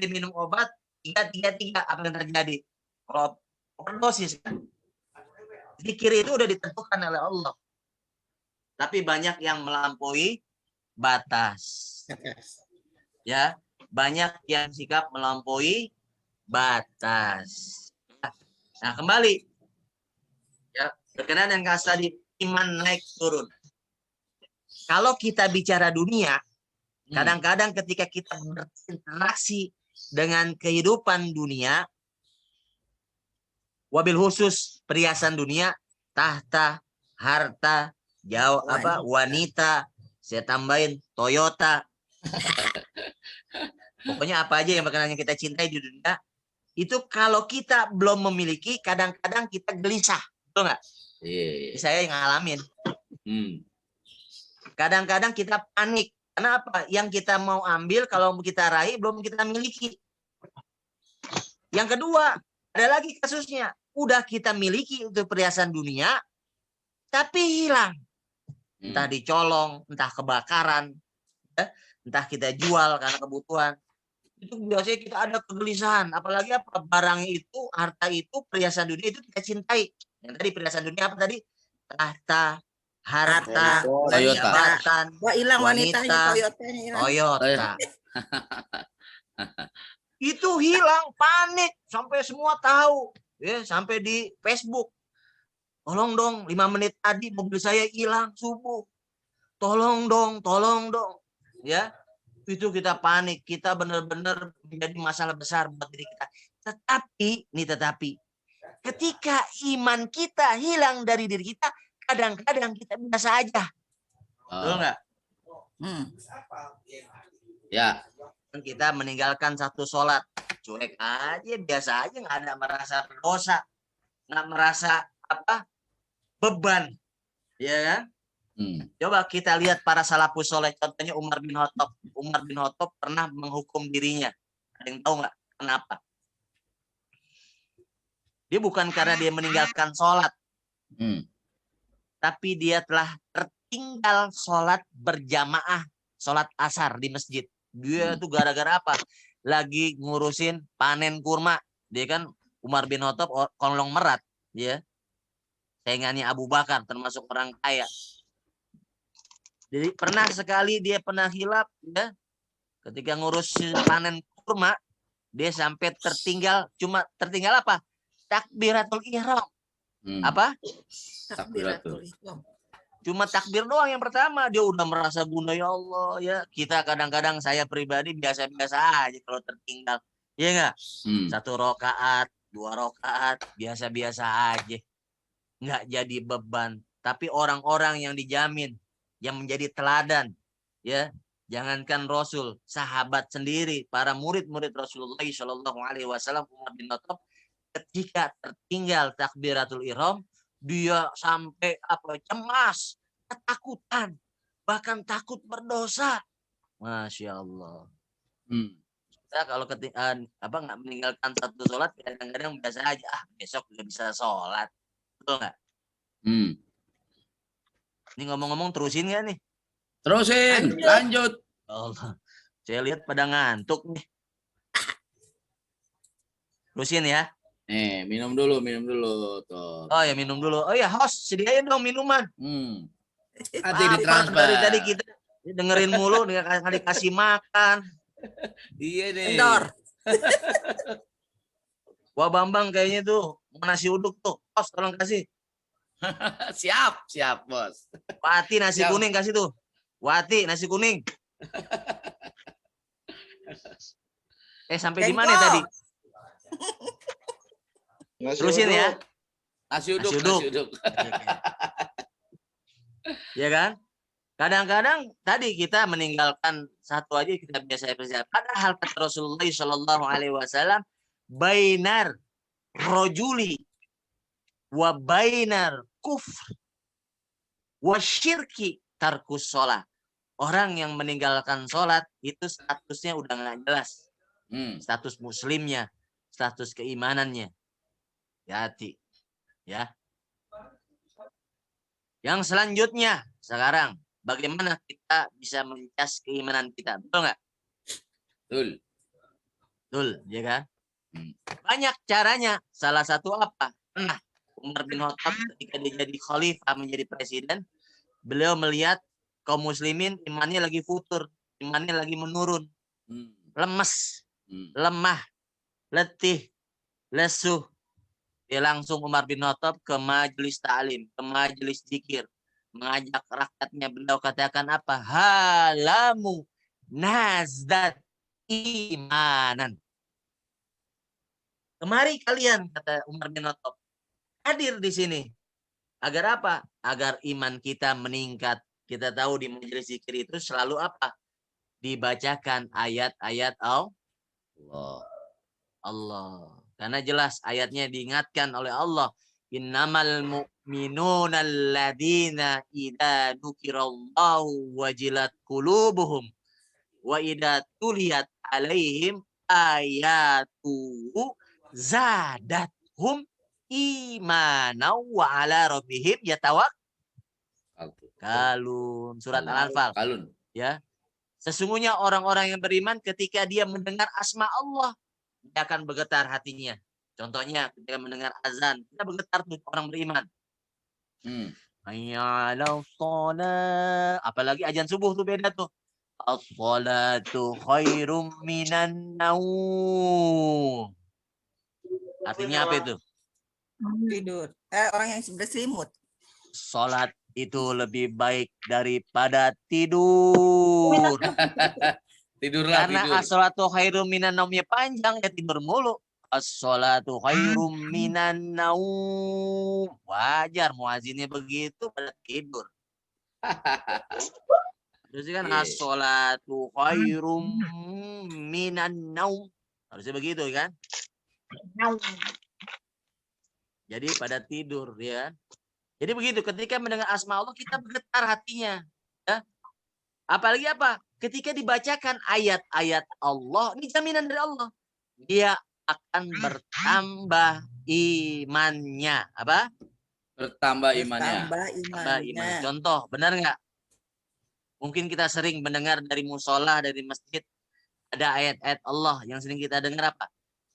Diminum obat 3-3-3, apa yang terjadi? Kalau overdosis kan? Zikir itu udah ditentukan oleh Allah. Tapi banyak yang melampaui batas. Ya, banyak yang sikap melampaui batas. Nah, kembali. Ya, berkenaan yang tadi iman naik turun. Kalau kita bicara dunia, kadang-kadang ketika kita berinteraksi dengan kehidupan dunia, wabil khusus perhiasan dunia, tahta, harta, wanita, saya tambahin Toyota. Pokoknya apa aja yang berkenaan yang kita cintai di dunia, itu kalau kita belum memiliki, kadang-kadang kita gelisah. Betul nggak? Iya. Saya yang ngalamin. Kadang-kadang kita panik. Kenapa? Yang kita mau ambil, kalau kita raih, belum kita miliki. Yang kedua, ada lagi kasusnya. Udah kita miliki untuk perhiasan dunia, tapi hilang. Entah dicolong, entah kebakaran, entah kita jual karena kebutuhan. Itu biasanya kita ada kegelisahan. Apalagi apa? Barang itu, harta itu, perhiasan dunia itu kita cintai. Yang tadi perhiasan dunia apa tadi? Tahta, harta, Toyota. jabatan, Wah, hilang wanitanya, wanita, Toyotanya hilang. Toyota. Itu hilang, panik sampai semua tahu, ya, sampai di Facebook. Tolong dong, 5 menit tadi mobil saya hilang subuh. Tolong dong. Ya, itu kita panik, kita benar-benar menjadi masalah besar buat diri kita. Tetapi ketika iman kita hilang dari diri kita, kadang-kadang kita biasa aja. Betul nggak? Ya. Kita meninggalkan satu sholat, cuek aja, biasa aja, nggak ada merasa berdosa. nggak merasa apa beban, ya kan? Coba kita lihat para salafus soleh, contohnya Umar bin Khattab. Umar bin Khattab pernah menghukum dirinya. Ada yang tahu nggak kenapa? Dia bukan karena dia meninggalkan sholat, tapi dia telah tertinggal sholat berjamaah, sholat asar di masjid. Dia tuh gara-gara apa? Lagi ngurusin panen kurma. Dia kan Umar bin Khattab konglomerat, ya. Saingannya Abu Bakar, termasuk orang kaya. Jadi pernah sekali dia pernah hilap, ya, ketika ngurus panen kurma, dia sampai tertinggal, cuma tertinggal apa? Takbiratul ihram. Apa? Takbiratul ihram. Cuma takbir doang yang pertama, dia udah merasa guna, ya Allah, ya. Kita kadang-kadang, saya pribadi biasa-biasa aja kalau tertinggal. Iya enggak? 1 rakaat, 2 rakaat, biasa-biasa aja. Enggak jadi beban. Tapi orang-orang yang dijamin, yang menjadi teladan, ya, jangankan Rasul, sahabat sendiri, para murid-murid Rasulullah Shallallahu Alaihi Wasallam, Umar bin Khattab, ketika tertinggal takbiratul ihram, dia sampai apa? Cemas, ketakutan, bahkan takut berdosa. Masya Allah. Kita kalau ketika apa nggak meninggalkan satu sholat, kadang-kadang biasa aja, besok nggak bisa sholat, betul nggak? Ini ngomong-ngomong terusin nggak nih? Terusin, lanjut. Allah, saya lihat pada ngantuk nih. Terusin ya. Minum dulu tuh. Oh ya, minum dulu. Oh ya, host, sediain dong minuman. Nanti ditransfer. Dari tadi kita dengerin mulu, dikasih makan. Iya deh. Endor. Wah Bambang kayaknya tuh nasi uduk tuh. Host, tolong kasih. Siap, Bos. Wati nasi Siap. kuning kasih tuh. Wati nasi kuning. Sampai di mana tadi? Terusin ya. Nasi uduk. Ya kan? Kadang-kadang tadi kita meninggalkan satu aja kita biasa-biasa. Padahal kata Rasulullah Shallallahu Alaihi Wasallam, bainar rojuli wa bainar kufr wa syirki tarkus sholat. Orang yang meninggalkan sholat itu statusnya udah nggak jelas. Status muslimnya, status keimanannya. Hati, ya. Yang selanjutnya sekarang, bagaimana kita bisa mencas keimanan kita, betul nggak? Betul, ya kan? Banyak caranya. Salah satu apa? Nah, Umar bin Khattab ketika dia jadi khalifah, menjadi presiden, beliau melihat kaum muslimin imannya lagi futur, imannya lagi menurun, lemes, lemah, letih, lesuh. Dia langsung Umar bin Khattab ke majelis ta'lim, ke majelis zikir, mengajak rakyatnya. Beliau katakan apa? Halamu nazdat imanan. Kemari kalian, kata Umar bin Khattab, hadir di sini. Agar apa? Agar iman kita meningkat. Kita tahu di majelis zikir itu selalu apa? Dibacakan ayat-ayat Allah. Karena jelas ayatnya diingatkan oleh Allah. Innamal mu'minuna alladina idza dzukirallahu wajilat qulubuhum wa idza tuliyat alaihim ayatuhu zadathum imanan wa ala rabbihim yatawakkalun. Surat Al-Anfal. Ya. Sesungguhnya orang-orang yang beriman ketika dia mendengar asma Allah, dia akan bergetar hatinya. Contohnya ketika mendengar azan, kita bergetar tuh orang beriman. Apalagi azan subuh tuh beda tuh. As-salatu khairum minan naum. Artinya apa itu? Tidur. Orang yang berselimut. Salat itu lebih baik daripada tidur. Tidurlah. Karena as-salatu khairum minan naumnya panjang, ya tidur mulu. As-salatu khairum minan naum. Wajar muazinnya begitu pada tidur. Terus kan as-salatu khairum minan naum. Harusnya begitu kan? Jadi pada tidur ya. Jadi begitu ketika mendengar asma Allah kita bergetar hatinya. Ya. Apalagi apa? Ketika dibacakan ayat-ayat Allah, ini jaminan dari Allah. Dia akan bertambah imannya. Apa? Bertambah imannya. Bertambah Bertambah iman. imannya. Contoh, benar nggak? Mungkin kita sering mendengar dari musola, dari masjid, ada ayat-ayat Allah yang sering kita dengar apa?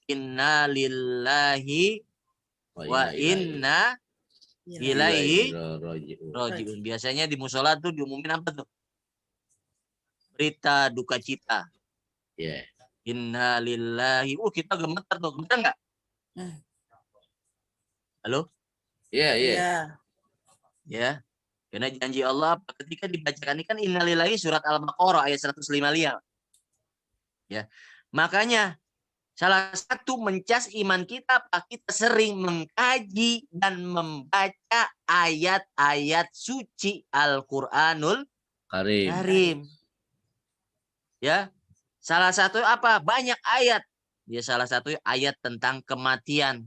Inna lillahi wa inna ilaihi rojiun. Biasanya di musola tuh diumumin apa tuh? Berita duka cita. Yeah. Inna lillahi. Kita gemetar tuh. Benar nggak? Halo? Iya, iya. Iya. Ya. Karena janji Allah ketika dibacakan ini kan innalillahi surat Al-Baqarah ayat 155. Ya. Makanya salah satu mencas iman kita apa? Kita sering mengkaji dan membaca ayat-ayat suci Al-Qur'anul Karim. Karim. Ya. Salah satu apa? Banyak ayat. Ya salah satu ayat tentang kematian.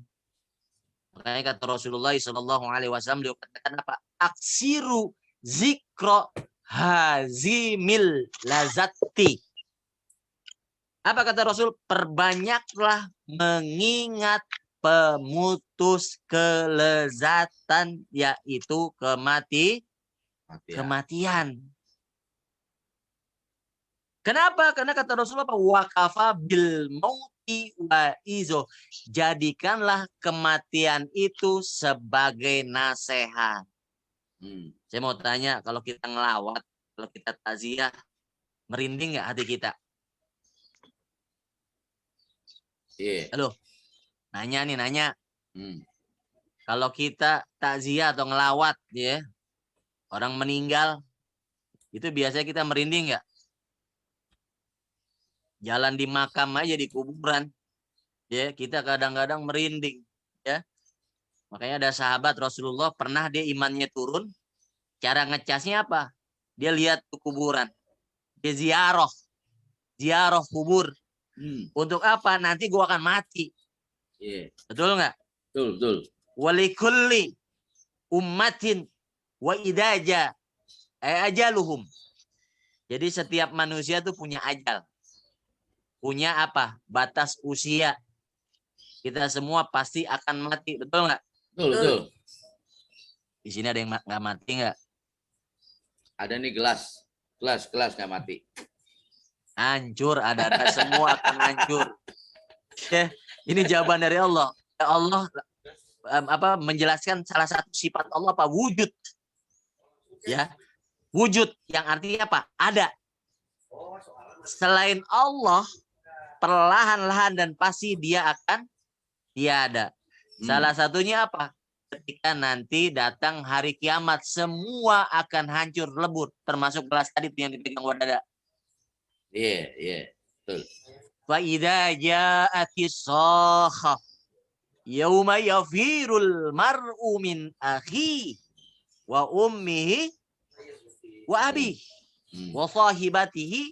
Makanya kata Rasulullah SAW dia katakan apa? Aksiru zikro hazimil lazati. Apa kata Rasul? Perbanyaklah mengingat pemutus kelezatan, yaitu kematian. Kenapa? Karena kata Rasulullah apa? Wakafa bil mauti wa izo. Jadikanlah kematian itu sebagai nasihat. Saya mau tanya, kalau kita ngelawat, kalau kita taziah, merinding nggak hati kita? Iya. Halo, nanya. Kalau kita takziah atau ngelawat, ya, orang meninggal, itu biasanya kita merinding nggak? Jalan di makam aja di kuburan, ya kita kadang-kadang merinding, ya. Makanya ada sahabat Rasulullah pernah dia imannya turun, cara ngecasnya apa? Dia lihat ke kuburan, dia ziarah kubur. Untuk apa? Nanti gua akan mati. Yeah. Betul nggak? Betul. Walikulli ummatin wa idaja ajaluhum. Jadi setiap manusia tuh punya ajal. Punya apa? Batas usia. Kita semua pasti akan mati. Betul nggak? Betul. Di sini ada yang nggak mati nggak? Ada nih gelas nggak mati. Hancur, ada semua akan hancur. Ya, ini jawaban dari Allah. Allah apa menjelaskan salah satu sifat Allah apa? Wujud. Ya. Wujud yang artinya apa? Ada. Selain Allah, perlahan-lahan dan pasti dia akan tiada. Salah satunya apa? Ketika nanti datang hari kiamat, semua akan hancur lebur, termasuk gelas tadi yang dipegang Wadada. Iya, betul. Fa idza ja'atis sakhah yauma yafirul mar'u min akhi wa ummihi wa abi wa sahibatihi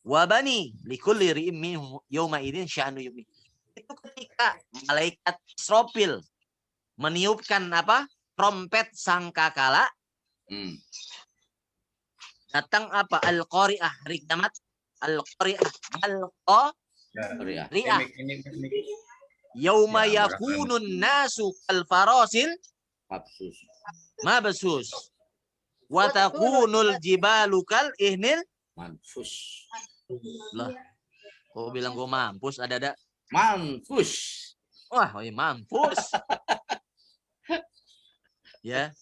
wa bani likulli ri'in minhum yauma idzin sya'nu yughni. Itu ketika malaikat Israfil meniupkan apa? Trompet sangkakala. Datang apa? Al-Qari'ah, hari kiamat. Al-Qari'ah, Al-Qari'ah. Yauma yakunun nasu al-farasil mabsus. Wa takunul jibalu kal ihnil manfus. Lah. Kok bilang gua mampus ada. Manfus. Wah, mampus. Ya.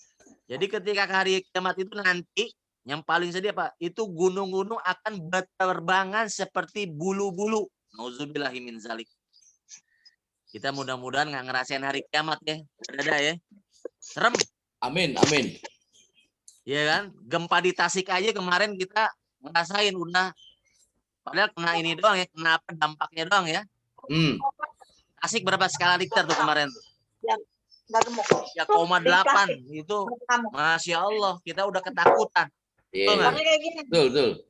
Jadi ketika hari kiamat itu nanti yang paling sedih apa? Itu gunung-gunung akan berterbangan seperti bulu-bulu. Nauzubillahi min zalik. Kita mudah-mudahan nggak ngerasain hari kiamat ya. Ada ya. Serem. Amin. Iya kan? Gempa di Tasik aja kemarin kita ngerasain udah. Padahal kena ini doang ya. Kena apa dampaknya doang ya. Tasik berapa skala Richter tuh kemarin? 3,8 itu. Masya Allah, kita udah ketakutan. Yeah. Betul.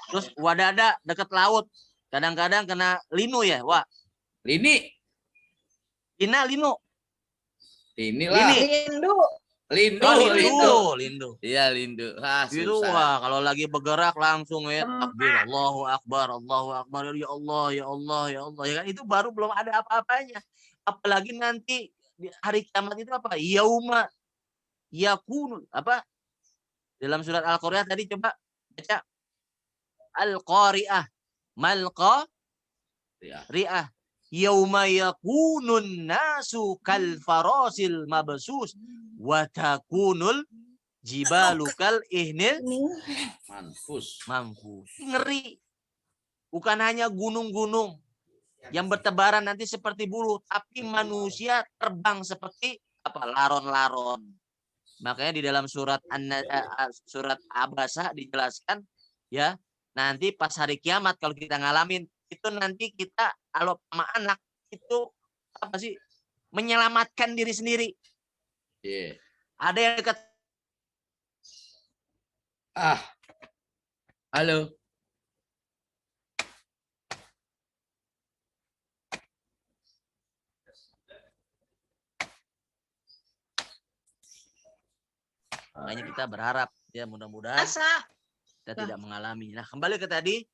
Terus Wadada deket laut. Kadang-kadang kena linu ya, Wak. Lini. Lino. Inilah. Lindu. Lindu. Oh, Lindu. Lindu. Iya, Lindu. Ah, Itu susah. wah kalau lagi bergerak langsung ya Tempat. takbir Allahu Akbar ya Allah ya Allah ya Allah ya kan itu baru belum ada apa-apanya. Apalagi nanti di hari kiamat itu apa? Yauma yakunul apa? Dalam surat Al-Qari'ah tadi coba baca Al-Qari'ah malqa Ya. ri'ah yauma yakunun nasu kal farasil mabsus wa takunul jibalu kal ihnil Manfus. mampu. Ngeri. Bukan hanya gunung-gunung yang bertebaran nanti seperti bulu, tapi manusia terbang seperti apa? Laron-laron. Makanya di dalam surat surat Abasa dijelaskan ya, nanti pas hari kiamat kalau kita ngalamin itu nanti kita kalau sama anak itu apa sih? Menyelamatkan diri sendiri. Iya. Ada yang dekat Ah. Halo. makanya kita berharap ya mudah-mudahan Asa. kita tidak mengalami. Nah, kembali ke tadi,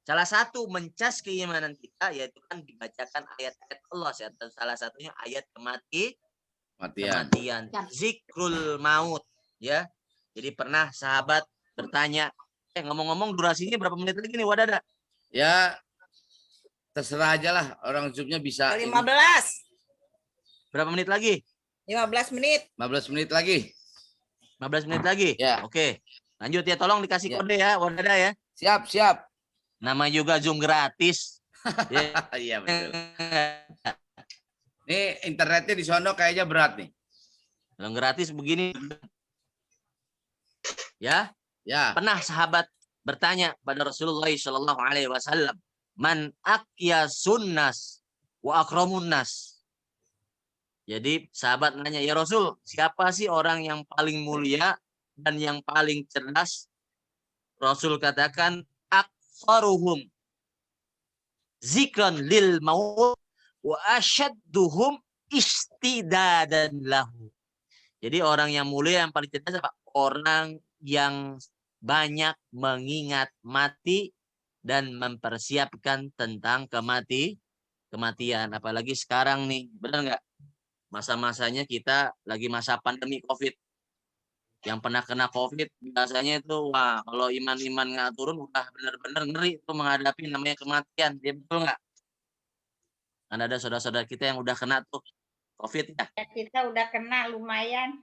salah satu mencas keimanan kita yaitu kan dibacakan ayat-ayat Allah. Salah satunya ayat Matian. kematian, zikrul maut, ya. Jadi pernah sahabat bertanya, ngomong-ngomong durasinya berapa menit lagi nih, Wadada? Ya, terserah aja lah. Orang Zoom-nya bisa. 15. Berapa menit lagi? 15 menit. 15 menit lagi. 15 menit lagi? Ya. Oke. Lanjut ya, tolong dikasih Ya. kode ya, Wadada ya. Siap, siap. Nama juga Zoom gratis. Ya. Iya, betul. Nih, internetnya di sono kayaknya berat nih. Yang gratis begini. Ya, Ya. pernah sahabat bertanya pada Rasulullah Shallallahu Alaihi Wasallam, man akya sunnas wa akramun nas. Jadi sahabat nanya, ya Rasul, siapa sih orang yang paling mulia dan yang paling cerdas? Rasul katakan, aksaruhum zikran lil maut wa asyadduhum istidadan lahu. Jadi orang yang mulia yang paling cerdas apa? Orang yang banyak mengingat mati dan mempersiapkan tentang kematian. Apalagi sekarang nih, benar nggak? Masa-masanya kita lagi masa pandemi COVID. Yang pernah kena COVID biasanya itu, wah kalau iman-iman nggak turun, udah benar-benar ngeri itu menghadapi namanya kematian. Dia betul nggak? Kan ada saudara-saudara kita yang udah kena tuh COVID ya. Ya, kita udah kena lumayan.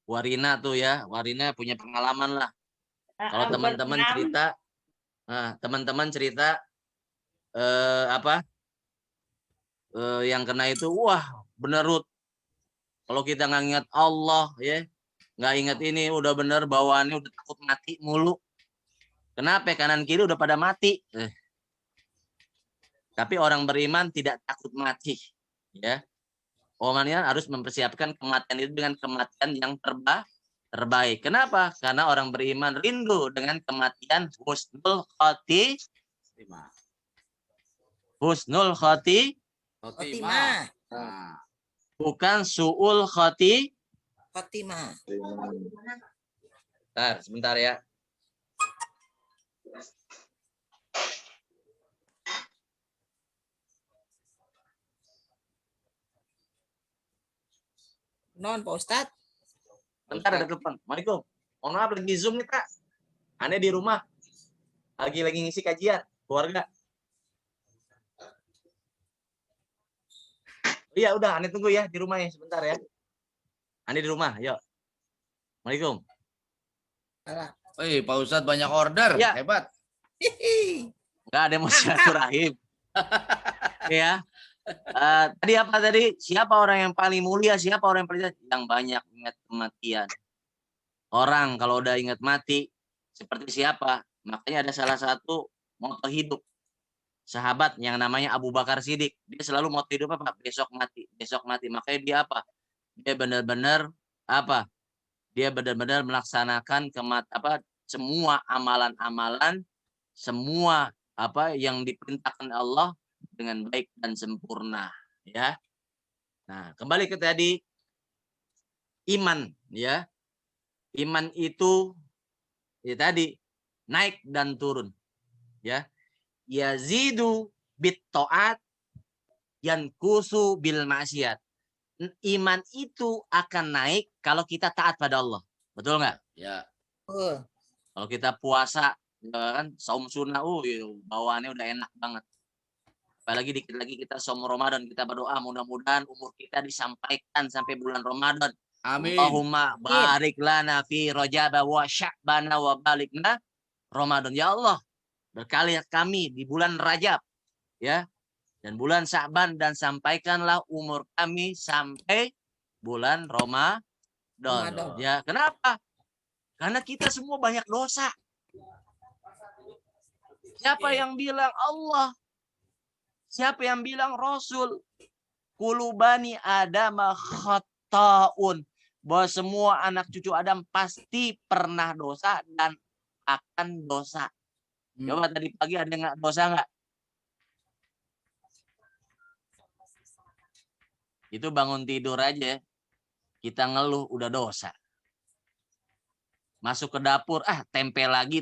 Warina tuh ya, Warina punya pengalaman lah. Kalau teman-teman cerita, teman-teman cerita yang kena itu, wah bener Ruth. Kalau kita nggak ingat Allah ya, nggak ingat ini, udah bener bawaannya udah takut mati mulu. Kenapa? Kanan kiri udah pada mati. Tapi orang beriman tidak takut mati, ya. Orang beriman harus mempersiapkan kematian itu dengan kematian yang terbaik. Kenapa? Karena orang beriman rindu dengan kematian husnul khotimah. Husnul Khotimah. Nah, bukan suul Khotimah. Sebentar ya. Non, Pak Ustadz. Bentar ada telepon. Assalamualaikum. Mohon maaf lagi Zoom nih, Kak. Aneh di rumah. Lagi ngisi kajian keluarga. Iya, udah Aneh tunggu ya di rumah ya sebentar ya. Aneh di rumah, yuk. Assalamualaikum. Wih, Pak Ustadz banyak order. Ya. Hebat. Enggak ada yang mau silaturahim. Ya. Tadi apa tadi? Siapa orang yang paling mulia? Siapa orang yang paling yang banyak ingat kematian? Orang kalau udah ingat mati seperti siapa? Makanya ada salah satu moto hidup sahabat yang namanya Abu Bakar Siddiq. Dia selalu moto hidup apa? Besok mati, besok mati. Makanya dia apa? Dia benar-benar apa? Dia benar-benar melaksanakan semua amalan-amalan, semua apa yang diperintahkan Allah dengan baik dan sempurna. Ya. Nah, kembali ke tadi iman, ya. Iman itu ya tadi naik dan turun, ya. Yazidu bit taat yankusu bil maksiat. Iman itu akan naik kalau kita taat pada Allah. Betul nggak? Ya. Kalau kita puasa, kan saum sunnah, bawaannya udah enak banget. Apalagi dikit lagi kita saum Ramadan, kita berdoa mudah-mudahan umur kita disampaikan sampai bulan Ramadan. Amin. Allahumma barik lana fi Rajab wa Sya'ban wa balikna Ramadan. Ya Allah, berkali kami di bulan Rajab, ya, dan bulan Sya'ban, dan sampaikanlah umur kami sampai bulan Ramadan. Ya, kenapa? Karena kita semua banyak dosa. Siapa yang bilang Allah? Siapa yang bilang Rasul? Kulubani Adama khata'un. Bahwa semua anak cucu Adam pasti pernah dosa dan akan dosa. Coba tadi pagi ada nggak dosa nggak? Itu bangun tidur aja, kita ngeluh udah dosa. Masuk ke dapur, tempe lagi,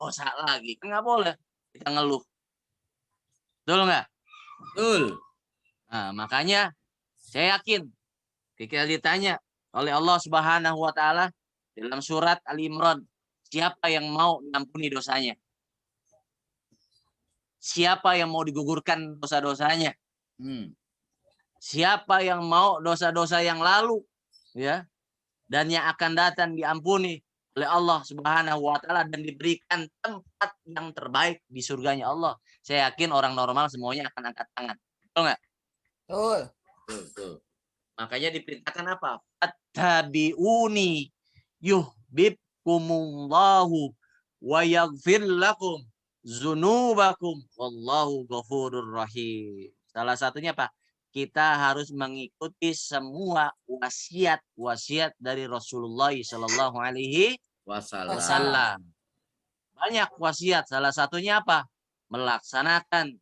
dosa lagi. Kan nggak boleh kita ngeluh. Betul nggak? Betul. Nah, makanya saya yakin kita ditanya oleh Allah Subhanahu wa taala dalam surat Al-Imran, siapa yang mau mengampuni dosanya? Siapa yang mau digugurkan dosa-dosanya? Siapa yang mau dosa-dosa yang lalu, ya, dan yang akan datang diampuni oleh Allah Subhanahu wa taala dan diberikan tempat yang terbaik di surganya Allah. Saya yakin orang normal semuanya akan angkat tangan. Betul nggak? Betul. Makanya diperintahkan apa? Fattabi'uni yuhibbukumullahu wa yaghfir lakum dzunubakum wallahu ghafurur rahim. Salah satunya apa? Kita harus mengikuti semua wasiat dari Rasulullah Shallallahu Alaihi Wasallam. Banyak wasiat. Salah satunya apa? Melaksanakan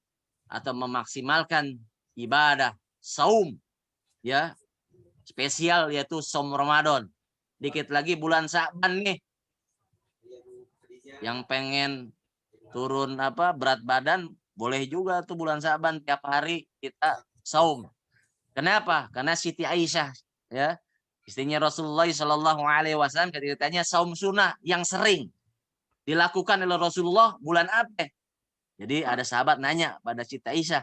atau memaksimalkan ibadah saum, ya, spesial yaitu saum Ramadan. Dikit lagi bulan Sya'ban nih. Yang pengen turun berat badan, boleh juga tuh bulan Sya'ban tiap hari kita saum. Kenapa? Karena Siti Aisyah, ya, istrinya Rasulullah Shallallahu Alaihi Wasallam, ceritanya saum sunnah yang sering dilakukan oleh Rasulullah bulan apa? Jadi ada sahabat nanya pada Siti Aisyah.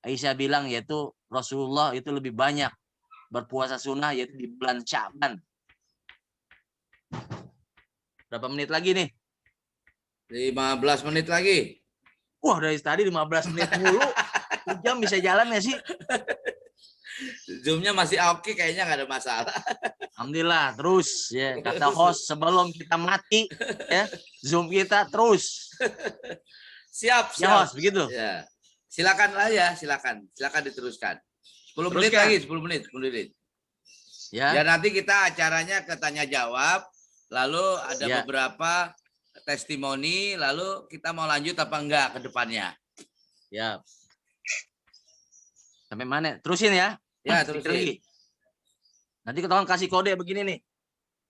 Aisyah bilang yaitu Rasulullah itu lebih banyak berpuasa sunnah yaitu di bulan Sya'ban. Berapa menit lagi nih? 15 menit lagi. Wah, dari tadi 15 menit mulu. Jam bisa jalan nggak sih? Zoom-nya masih oke, kayaknya nggak ada masalah. Alhamdulillah, terus ya kata host sebelum kita mati, ya, Zoom kita terus. Siap. Ya host, begitu. Ya. Silakan lah ya, silakan diteruskan. 10 menit Teruskan. lagi, 10 menit. Ya. Ya, nanti kita acaranya ke tanya jawab, lalu ada beberapa testimoni, lalu kita mau lanjut apa enggak ke depannya. Ya. Sampai mana? Terusin ya. Ya, terusin. Lagi. Nanti ketahuan kasih kode begini nih.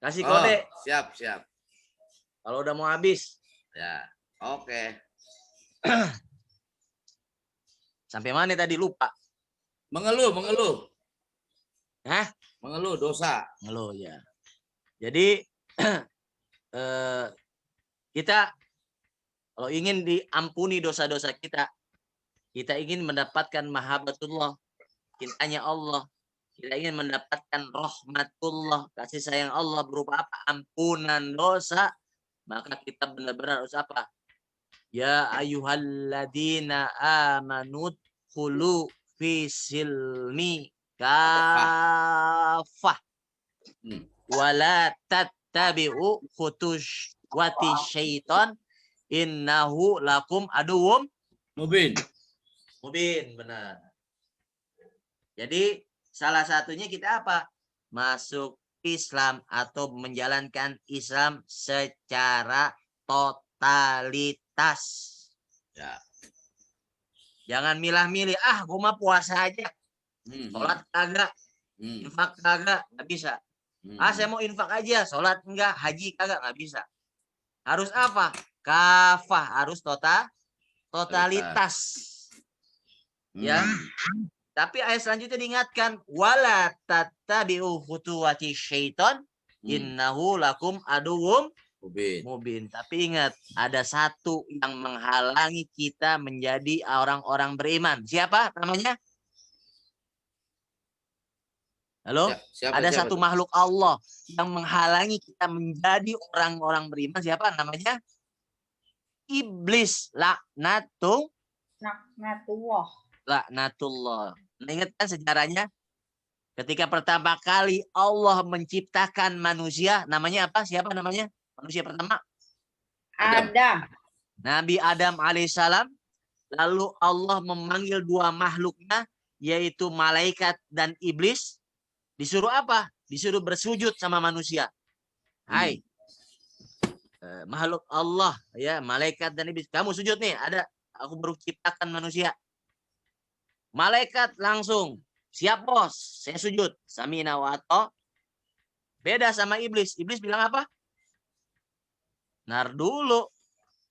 Kasih kode. Siap. Kalau udah mau habis. Ya. Oke. Sampai mana tadi lupa? Mengeluh. Hah? Mengeluh dosa. Mengeluh ya. Jadi kita kalau ingin diampuni dosa-dosa kita ingin mendapatkan mahabbatullah, cintanya Allah, kita ingin mendapatkan rahmatullah, kasih sayang Allah berupa apa? Ampunan dosa, maka kita benar-benar harus apa? Ya ayyuhalladzina amanu khulu fi silmi kafah wala tattabi'u khutuwati syaitan innahu lakum aduwwum mubin, benar. Jadi salah satunya kita apa? Masuk Islam atau menjalankan Islam secara totalitas. Ya. Jangan milah-milih, gue mah puasa aja. Sholat kagak, infak kagak, nggak bisa. Saya mau infak aja, sholat enggak, haji kagak, nggak bisa. Harus apa? Kafah, harus totalitas. Ya. Tapi ayat selanjutnya diingatkan, wala tattabi'u khutuwati syaiton innahu lakum aduwwum mubin. Tapi ingat, ada satu yang menghalangi kita menjadi orang-orang beriman. Siapa namanya? Halo? Ada satu makhluk Allah yang menghalangi kita menjadi orang-orang beriman. Siapa namanya? Iblis. Laknatullah. Ingat kan sejarahnya? Ketika pertama kali Allah menciptakan manusia, namanya apa? Siapa namanya? Manusia pertama? Adam. Nabi Adam alaihissalam. Lalu Allah memanggil dua makhluknya, yaitu malaikat dan iblis. Disuruh apa? Disuruh bersujud sama manusia. Hai, makhluk Allah, ya, malaikat dan iblis. Kamu sujud nih, aku baru ciptakan manusia. Malaikat langsung, siap bos, saya sujud. Samina wa ato. Beda sama iblis. Iblis bilang apa? Nar dulu.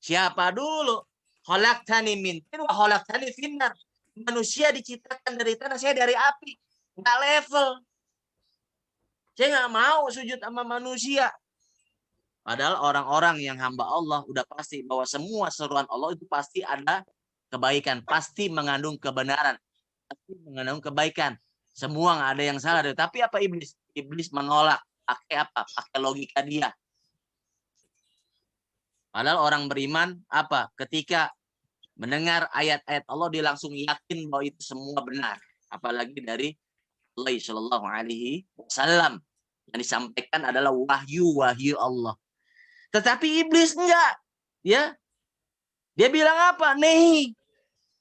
Siapa dulu? Khalaqtani min tin wa khalaqtani finnar. Manusia diciptakan dari tanah, saya dari api. Nggak level. Saya nggak mau sujud sama manusia. Padahal orang-orang yang hamba Allah udah pasti bahwa semua seruan Allah itu pasti ada kebaikan, pasti mengandung kebenaran, pasti mengandung kebaikan. Semua nggak ada yang salah. Tapi apa iblis? Iblis menolak. Pakai apa? Pakai logika dia. Padahal orang beriman apa? Ketika mendengar ayat-ayat Allah, dia langsung yakin bahwa itu semua benar. Apalagi dari Allah Shallallahu Alaihi Wasallam yang disampaikan adalah wahyu Allah. Tetapi iblis enggak, ya. Dia bilang apa? Nehi.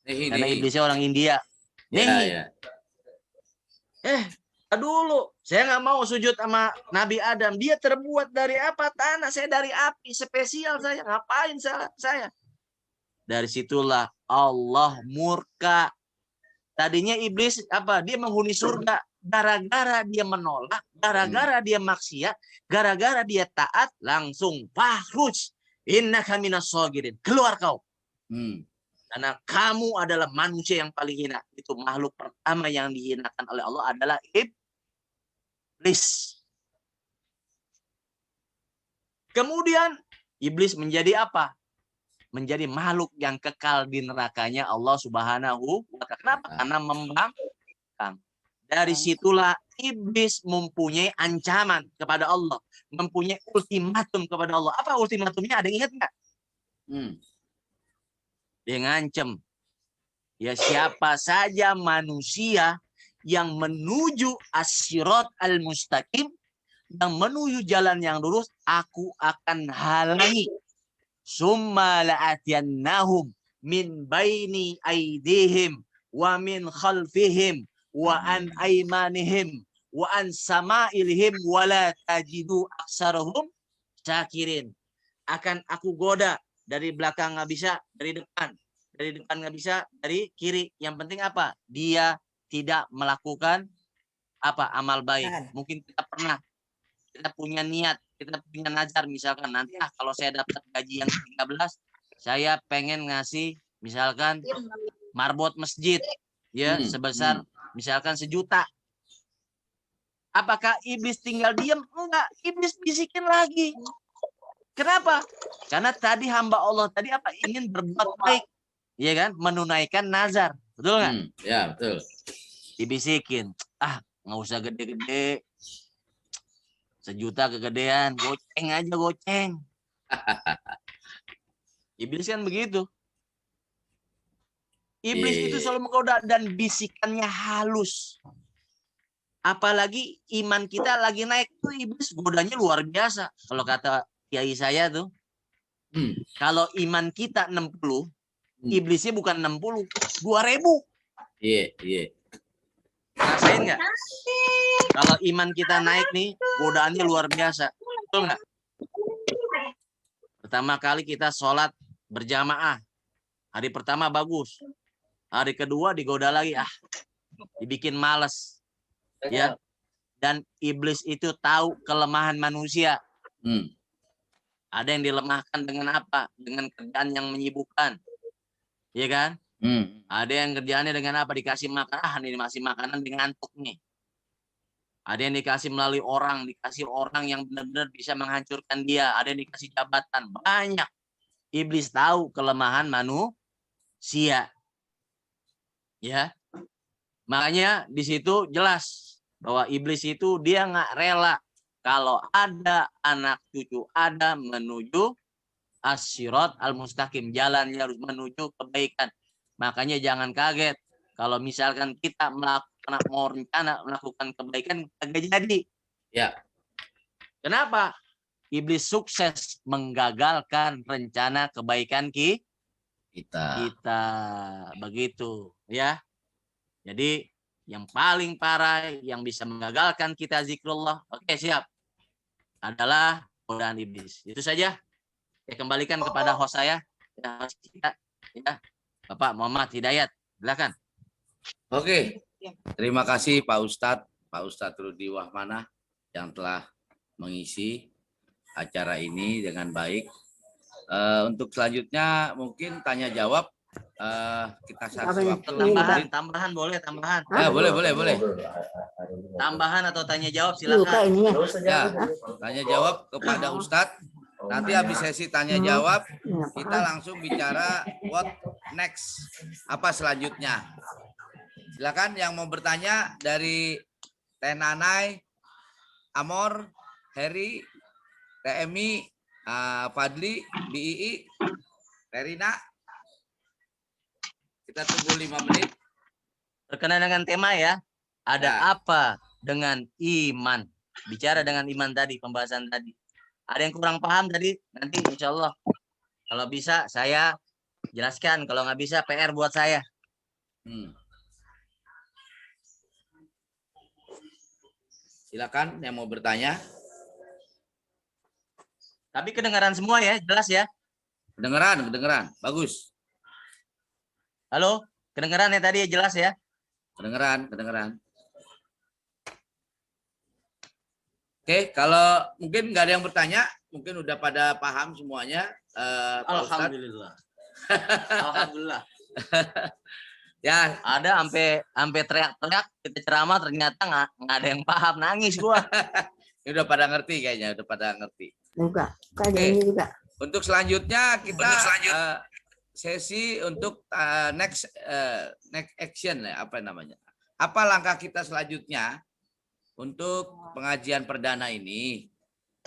Karena iblisnya orang India. Nehi. Dulu saya nggak mau sujud sama Nabi Adam. Dia terbuat dari apa? Tanah. Saya dari api. Spesial saya. Ngapain saya? Dari situlah Allah murka. Tadinya iblis apa? Dia menghuni surga. Gara-gara dia menolak, gara-gara dia maksiat, gara-gara dia taat, langsung fakhruj innaka minas shagirin. Keluar kau. Karena kamu adalah manusia yang paling hina. Itu makhluk pertama yang dihinakan oleh Allah adalah iblis. Kemudian iblis menjadi apa? Menjadi makhluk yang kekal di nerakanya Allah Subhanahu wa Ta'ala. Kenapa? Karena membangkang. Dari situlah iblis mempunyai ancaman kepada Allah, mempunyai ultimatum kepada Allah. Apa ultimatumnya? Ada yang ingat nggak? Dia ngancem. Ya, siapa saja manusia yang menuju as-sirat al-mustaqim, yang menuju jalan yang lurus, aku akan halangi. Summa la'atiyannahum min baini aidihim wa min khalfihim wa an aimanihim wa an sama'ilihim wa la tajidu aksarahum syakirin. Akan aku goda, dari belakang nggak bisa, dari depan nggak bisa, dari kiri. Yang penting apa? Dia tidak melakukan apa? Amal baik. Mungkin kita punya niat, kita punya nazar, misalkan nanti kalau saya dapat gaji yang 13, saya pengen ngasih misalkan marbot masjid, ya, sebesar misalkan 1 juta. Apakah iblis tinggal diam? Enggak, iblis bisikin lagi. Kenapa? Karena tadi hamba Allah tadi apa? Ingin berbuat baik, ya kan? Menunaikan nazar, betul nggak? Ya, betul. Dibisikin, nggak usah gede-gede, 1 juta kegedean, goceng aja goceng. Iblis kan begitu. Iblis itu selalu menggoda dan bisikannya halus. Apalagi iman kita lagi naik tuh, iblis godanya luar biasa. Kalau kata kiai saya tuh, kalau iman kita 60, iblisnya bukan 60, 2000. Iya. Rasain nggak? Kalau iman kita naik nih, godaannya luar biasa. Betul nggak? Pertama kali kita sholat berjamaah. Hari pertama bagus. Hari kedua digoda lagi. dibikin males. Ya. Dan iblis itu tahu kelemahan manusia. Ada yang dilemahkan dengan apa? Dengan kerjaan yang menyibukkan. Iya kan? Ada yang kerjaannya dengan apa? Dikasih makan. Ini masih makanan dengan ngantuk nih. Ada yang dikasih melalui orang. Dikasih orang yang benar-benar bisa menghancurkan dia. Ada yang dikasih jabatan. Banyak. Iblis tahu kelemahan manusia. Ya. Makanya di situ jelas bahwa iblis itu dia nggak rela kalau ada anak cucu Adam menuju as-sirat al-mustaqim, jalan yang harus menuju kebaikan. Makanya jangan kaget kalau misalkan kita mau rencana melakukan kebaikan kagak jadi. Ya. Kenapa? Iblis sukses menggagalkan rencana kebaikan kita. Begitu, ya. Jadi yang paling parah yang bisa menggagalkan kita zikrullah, oke siap, adalah godaan iblis. Itu saja. Saya kembalikan kepada host saya, ya, Bapak Muhammad Hidayat. Silakan. Oke. Terima kasih Pak Ustadz Rudi Wahmanah yang telah mengisi acara ini dengan baik. Untuk selanjutnya mungkin tanya jawab. Kita kasih waktu Tambahan boleh tambahan. Ya, boleh. Tambahan atau tanya jawab silakan. Ya, tanya jawab kepada Ustadz. Nanti habis sesi tanya jawab kita langsung bicara what next, apa selanjutnya. Silakan yang mau bertanya dari Tenanai, Amor, Heri, TMI, Fadli, BII, Terina. Kita tunggu 5 menit. Berkenaan dengan tema ya. Ada apa dengan iman? Bicara dengan iman tadi, pembahasan tadi. Ada yang kurang paham tadi? Nanti insya Allah kalau bisa saya jelaskan. Kalau nggak bisa PR buat saya. Silakan yang mau bertanya. Tapi kedengaran semua ya, jelas ya? Kedengeran. Bagus. Halo, kedengaran ya tadi jelas ya? Kedengeran. Oke, kalau mungkin nggak ada yang bertanya, mungkin udah pada paham semuanya. Alhamdulillah. Alhamdulillah. Ya, ada sampai teriak-teriak kita ceramah ternyata nggak ada yang paham, nangis gua. Ini udah pada ngerti kayaknya, Juga. Oke. Untuk selanjutnya kita sesi untuk next action ya, apa namanya? Apa langkah kita selanjutnya untuk pengajian perdana ini?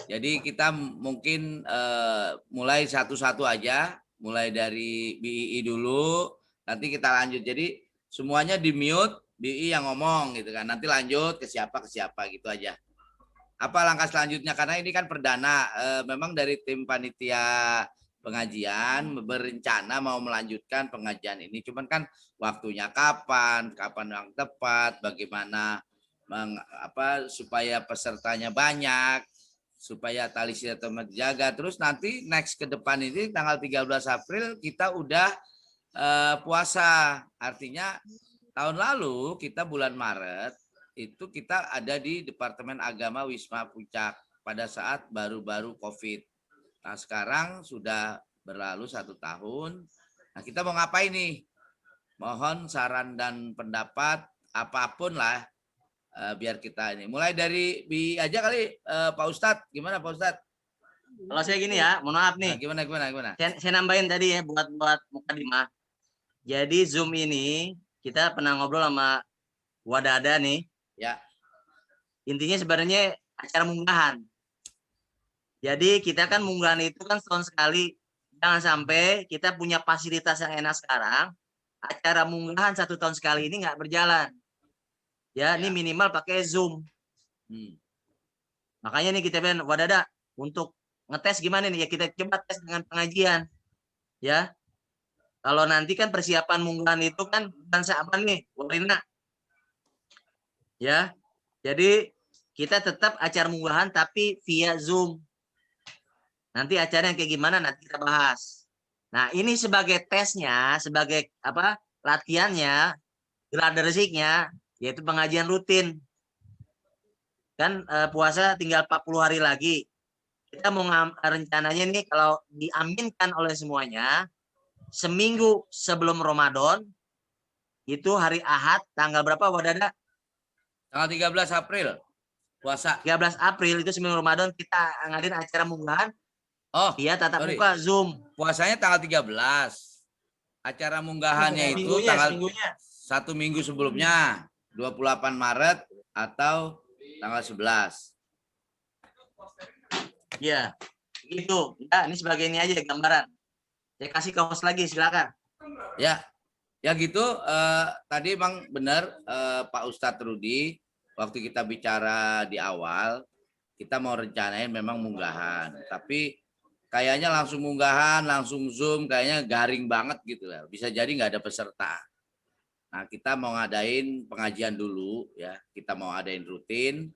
Jadi kita mungkin mulai satu-satu aja, mulai dari BII dulu, nanti kita lanjut. Jadi semuanya di mute, BII yang ngomong gitu kan. Nanti lanjut ke siapa gitu aja. Apa langkah selanjutnya? Karena ini kan perdana, memang dari tim panitia pengajian berencana mau melanjutkan pengajian ini, cuman kan waktunya kapan yang tepat, bagaimana supaya pesertanya banyak, supaya tali silaturahmi terjaga. Terus nanti next ke depan ini tanggal 13 April kita udah puasa, artinya tahun lalu kita bulan Maret itu kita ada di Departemen Agama Wisma Puncak pada saat baru-baru COVID. Nah sekarang sudah berlalu 1 tahun. Nah kita mau ngapain nih? Mohon saran dan pendapat apapun lah, biar kita ini. Mulai dari BI aja kali, Pak Ustadz. Gimana Pak Ustadz? Kalau saya gini ya, mohon maaf nih. Nah, gimana? Saya nambahin tadi ya buat mukadimah. Jadi Zoom ini kita pernah ngobrol sama Wadada nih. Ya. Intinya sebenarnya acara munggahan. Jadi kita kan munggahan itu kan setahun sekali. Jangan sampai kita punya fasilitas yang enak sekarang, acara munggahan 1 tahun sekali ini nggak berjalan. Ya, ini minimal pakai Zoom. Makanya nih kita bilang, Wadada, untuk ngetes gimana nih? Ya kita coba tes dengan pengajian. Ya, kalau nanti kan persiapan munggahan itu kan bulan Sya'ban nih, Warina. Ya, jadi kita tetap acara munggahan tapi via Zoom. Nanti acaranya kayak gimana nanti kita bahas. Nah, ini sebagai tesnya, sebagai latihannya, grade resiknya yaitu pengajian rutin. Kan puasa tinggal 40 hari lagi. Kita mau rencananya nih kalau diaminkan oleh semuanya, seminggu sebelum Ramadan, itu hari Ahad, tanggal berapa Wadada? Tanggal 13 April puasa. 13 April itu seminggu Ramadan kita ngadain acara munggahan. Oh, Iya, tatap sorry. muka Zoom. Puasanya tanggal 13. Acara munggahannya itu tanggal seminggunya. 1 minggu sebelumnya, 28 Maret atau tanggal 11. Iya, gitu. Ya, ini sebagai ini aja gambaran. Saya kasih ke host lagi, silakan. Ya, ya gitu. Tadi Bang benar Pak Ustadz Rudi, waktu kita bicara di awal, kita mau rencanain memang munggahan. Tapi kayaknya langsung munggahan, langsung Zoom, kayaknya garing banget gitu lah. Bisa jadi nggak ada peserta. Nah, kita mau ngadain pengajian dulu ya. Kita mau adain rutin.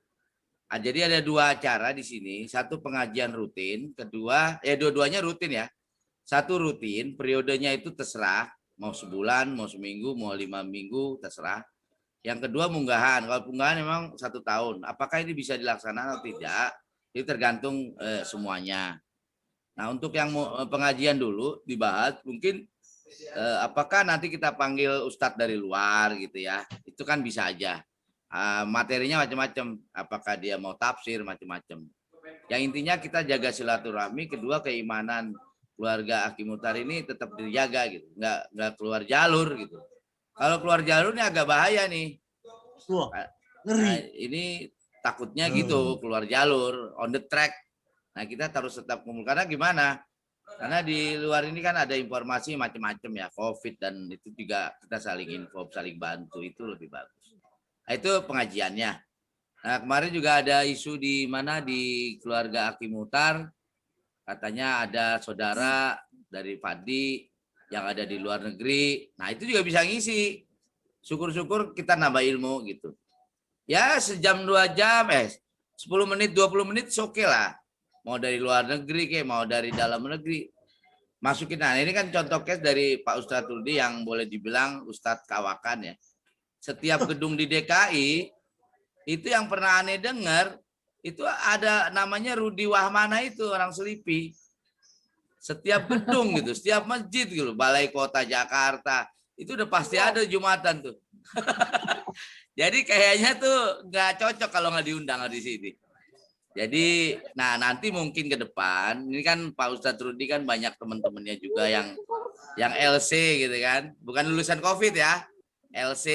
Jadi ada 2 acara di sini. Satu pengajian rutin, kedua dua-duanya rutin ya. Satu rutin, periodenya itu terserah, mau sebulan, mau seminggu, mau 5 minggu, terserah. Yang kedua munggahan. Kalau munggahan memang 1 tahun. Apakah ini bisa dilaksanakan atau tidak? Itu tergantung semuanya. Nah, untuk yang pengajian dulu dibahas, mungkin apakah nanti kita panggil ustadz dari luar gitu ya? Itu kan bisa aja. Materinya macam-macam. Apakah dia mau tafsir macam-macam. Yang intinya kita jaga silaturahmi. Kedua, keimanan keluarga Aki Muhtar ini tetap dijaga gitu. Nggak keluar jalur gitu. Kalau keluar jalur ini agak bahaya nih. Nah, ini takutnya gitu keluar jalur on the track. Nah, kita harus tetap kumpul. Karena gimana? Karena di luar ini kan ada informasi macam-macam ya, COVID, dan itu juga kita saling info, saling bantu, itu lebih bagus. Nah, itu pengajiannya. Nah, kemarin juga ada isu di mana di keluarga Aki Muhtar, katanya ada saudara dari Fadi yang ada di luar negeri. Nah, itu juga bisa ngisi. Syukur-syukur kita nambah ilmu gitu. Ya, sejam 2 jam, 10 menit, 20 menit, oke lah. Mau dari luar negeri, kayak mau dari dalam negeri. Masukin. Nah, ini kan contoh case dari Pak Ustadz Rudi yang boleh dibilang Ustadz kawakan ya. Setiap gedung di DKI, itu yang pernah aneh dengar, itu ada namanya Rudi Wahmana itu, orang Selipi. Setiap gedung gitu, setiap masjid gitu, Balai Kota Jakarta, itu udah pasti ada Jumatan tuh. Jadi kayaknya tuh nggak cocok kalau nggak diundang di sini. Jadi, nah nanti mungkin ke depan, ini kan Pak Ustadz Rudi kan banyak teman-temannya juga yang LC gitu kan, bukan lulusan COVID ya, LC.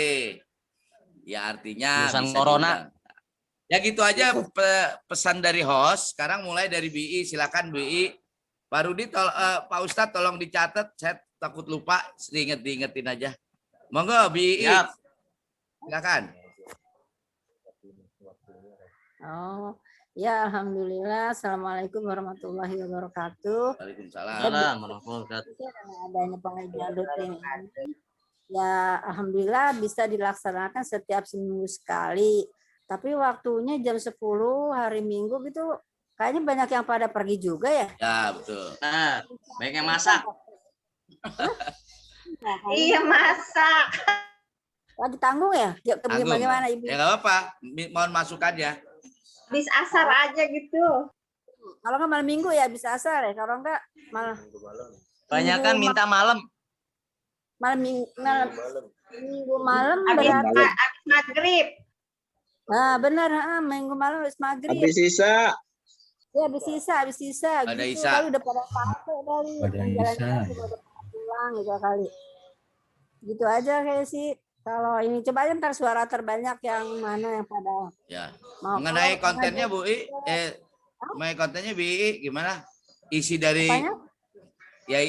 Ya artinya Lulusan bisa corona. diundang. Ya gitu aja pesan dari host. Sekarang mulai dari BI, silakan BI. Pak Rudi, Pak Ustadz tolong dicatat, saya takut lupa, diingetin aja. Monggo BI. Siap. Silakan. Oh, ya alhamdulillah. Assalamualaikum warahmatullahi wabarakatuh. Waalaikumsalam. Warahmatullahi wabarakatuh. Adanya pengajian rutin ini, ya alhamdulillah bisa dilaksanakan setiap seminggu sekali. Tapi waktunya jam 10 hari Minggu gitu, kayaknya banyak yang pada pergi juga ya. Ya betul. Nah, banyak yang masak. Iya masak. Lagi tanggung ya? Tanggung. Bagaimana Ibu? Ya nggak apa-apa. Mohon masukannya. Habis asar aja gitu. Kalau nggak malam Minggu ya bisa asar ya. Kalau nggak malah Banyakan minta malam. Minggu malam berarti Habis maghrib. nah benar, Minggu malam habis maghrib. Habis sisa. Ya habis sisa Ada gitu. Isa. Kali udah pada capek kali. Ada Jalan-jalan Isa. juga udah pulang gitu kali. Gitu aja kayak sih. Kalau ini coba aja ntar suara terbanyak yang mana yang pada Ya. mau. Mengenai Kalau kontennya Bu I, mengenai kontennya Bu I gimana? Isi dari apanya? ya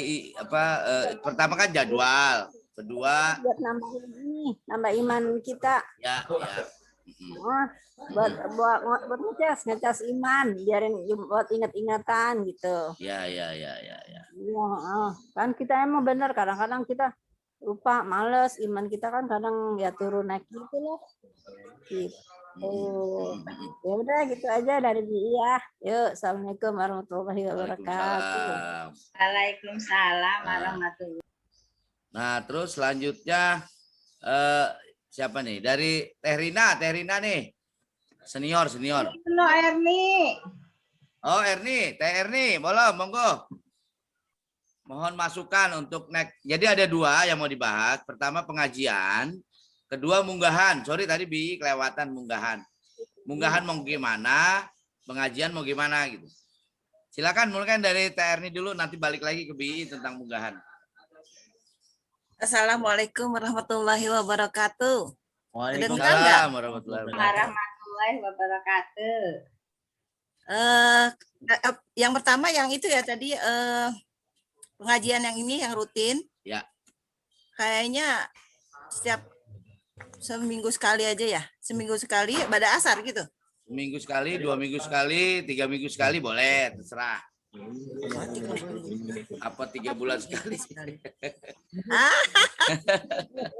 pertama kan jadwal, kedua Buat nambah ini, nambah iman kita. ya. Oh, buat ngecas iman, biarin buat ingat-ingatan gitu. Ya. Iya, kan kita emang bener kadang-kadang kita lupa, males, iman kita kan kadang ya turun naik gitu loh. Gitu. Ya udah gitu aja dari dia. Yuk, assalamualaikum warahmatullahi wabarakatuh. Waalaikumsalam. Waalaikumsalam warahmatullahi. Nah, terus selanjutnya Siapa nih? Dari Teh Rina nih. Senior. Halo Erni. Oh, Erni, Teh Erni, boleh, monggo. Mohon masukan untuk next. Jadi ada 2 yang mau dibahas. Pertama pengajian, kedua munggahan. Sorry tadi Bi kelewatan munggahan. Munggahan mau gimana, pengajian mau gimana gitu. Silakan mulai dari Teh Erni dulu, nanti balik lagi ke Bi tentang munggahan. Assalamualaikum warahmatullahi wabarakatuh. Waalaikumsalam Waalaikumsalam warahmatullahi wabarakatuh. Warahmatullahi wabarakatuh. Yang pertama yang itu ya tadi pengajian yang ini yang rutin. Ya. Kayaknya setiap seminggu sekali aja ya. Seminggu sekali pada asar gitu. Seminggu sekali, 2 minggu sekali, 3 minggu sekali boleh, terserah. Apa 3 bulan sekali?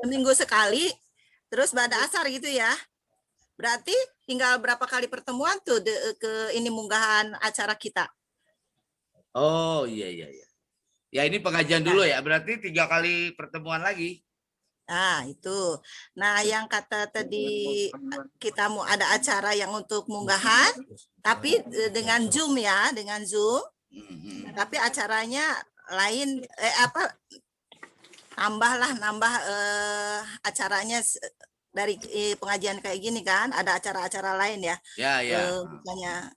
Seminggu sekali, terus pada asar gitu ya. Berarti tinggal berapa kali pertemuan tuh ke ini munggahan acara kita. Oh iya. Ya ini pengajian dulu ya, berarti 3 kali pertemuan lagi. Nah itu. Nah yang kata tadi kita mau ada acara yang untuk munggahan, tapi dengan Zoom ya, dengan Zoom. Tapi acaranya lain nambah acaranya dari pengajian kayak gini kan, ada acara-acara lain ya. Ya. Misalnya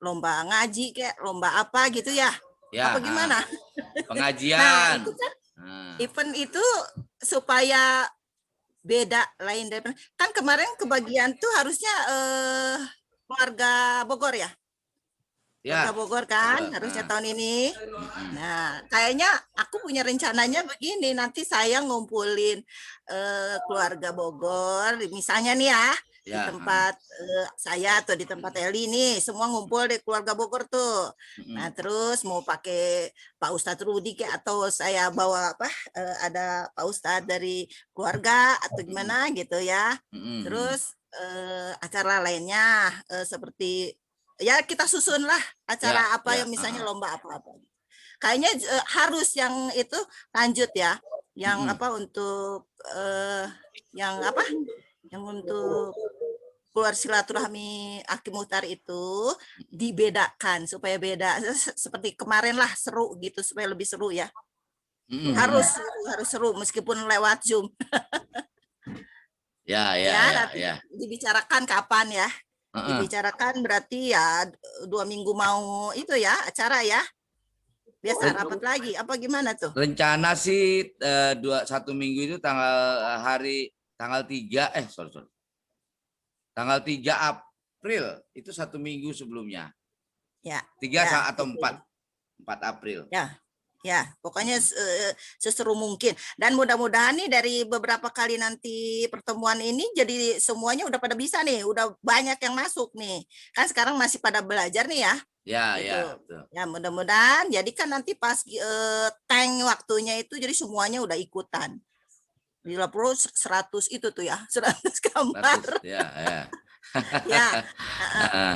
lomba ngaji kayak lomba apa gitu ya. Ya. Apa gimana? Pengajian. Nah, itu kan event itu supaya beda lain dari kan kemarin kebagian tuh harusnya keluarga Bogor ya. Ya. Kota Bogor kan harusnya tahun ini. Nah, kayaknya aku punya rencananya begini, nanti saya ngumpulin keluarga Bogor, misalnya nih ya, di tempat saya atau di tempat Eli nih, semua ngumpul di keluarga Bogor tuh. Nah, terus mau pakai Pak Ustadz Rudi kayak atau saya bawa ada Pak Ustadz dari keluarga atau gimana gitu ya. Terus acara lainnya seperti ya kita susun lah acara apa yang misalnya lomba apa-apa. Kayaknya harus yang itu lanjut ya. Yang untuk yang untuk keluar silaturahmi Aki Muhtar itu dibedakan supaya beda seperti kemarin lah, seru gitu supaya lebih seru ya. Harus seru meskipun lewat Zoom. Ya. Nanti dibicarakan kapan ya. Dibicarakan berarti ya 2 minggu mau itu ya acara ya. Biasa rapat lagi apa gimana tuh? Rencana sih 1 minggu itu tanggal 3 April itu 1 minggu sebelumnya. Ya. 3 atau 4 April. Ya, pokoknya seseru mungkin. Dan mudah-mudahan nih dari beberapa kali nanti pertemuan ini jadi semuanya udah pada bisa nih, udah banyak yang masuk nih. Kan sekarang masih pada belajar nih ya. Ya. Ya, mudah-mudahan jadi kan nanti pas tank waktunya itu jadi semuanya udah ikutan. Bila perlu 100 itu tuh ya, 100 kamar. 100, ya.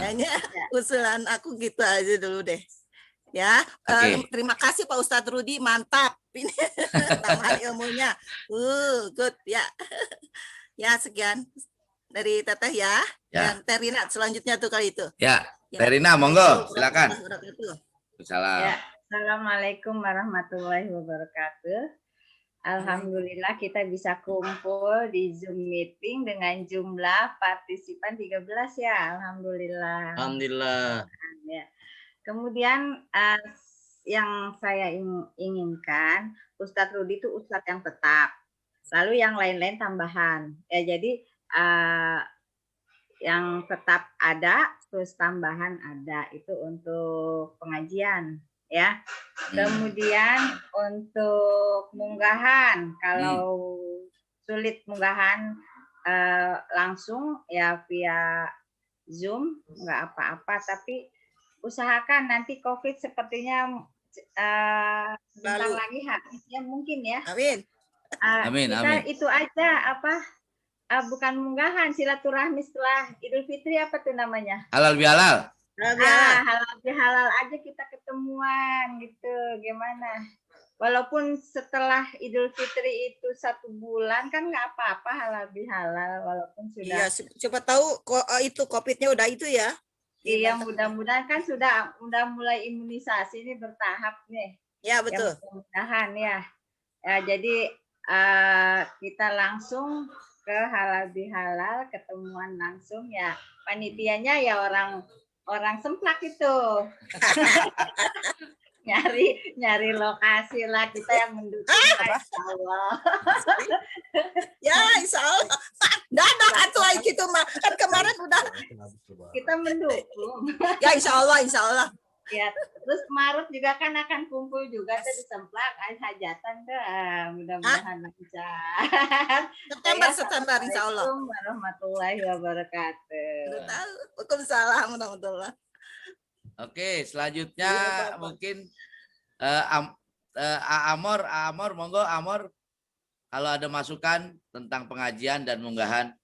Kayaknya usulan aku gitu aja dulu deh. Ya, terima kasih Pak Ustadz Rudi, mantap ini tambahan ilmunya. Good ya. Ya sekian dari Teteh ya. Dan Teh Rina selanjutnya tuh kali itu. Ya, Teh Rina monggo silakan. Ya, Assalamualaikum warahmatullahi wabarakatuh. Alhamdulillah kita bisa kumpul di Zoom meeting dengan jumlah partisipan 13 ya. Alhamdulillah. Ya. Kemudian yang saya inginkan Ustadz Rudi itu Ustadz yang tetap, lalu yang lain-lain tambahan. Ya jadi yang tetap ada, terus tambahan ada itu untuk pengajian, ya. Kemudian untuk munggahan, kalau sulit munggahan langsung ya via Zoom nggak apa-apa, tapi usahakan nanti COVID sepertinya sebentar lagi habisnya mungkin ya. Amin. Amin. Itu aja bukan munggahan, silaturahmi setelah Idul Fitri apa tuh namanya? Halal bihalal. Halal bihalal aja kita ketemuan gitu. Gimana? walaupun setelah Idul Fitri itu 1 bulan kan nggak apa-apa, halal bihalal walaupun Iya, sudah. siapa tahu itu COVID-nya udah itu ya. Iya, mudah-mudahan kan udah mulai imunisasi ini bertahap nih. Ya, Ya, betul. mudah-mudahan ya. Jadi kita langsung ke halal bihalal, ketemuan langsung ya. Panitianya ya orang Semplak itu. nyari lokasi lah, kita yang mendukung, Insya Allah. Ya, insya Allah. Dadah atuh gitu mah. Kan kemarin udah. Kita mendukung. Ya, insya Allah, insya Allah. Ya, terus Maret juga kan akan kumpul juga tuh di Semplak, hajatan tuh. Mudah-mudahan lancar. September, insya Allah. Assalamualaikum warahmatullahi wabarakatuh. Waalaikumsalam warahmatullahi. Oke, selanjutnya mungkin Amor, monggo Amor, kalau ada masukan tentang pengajian dan munggahan.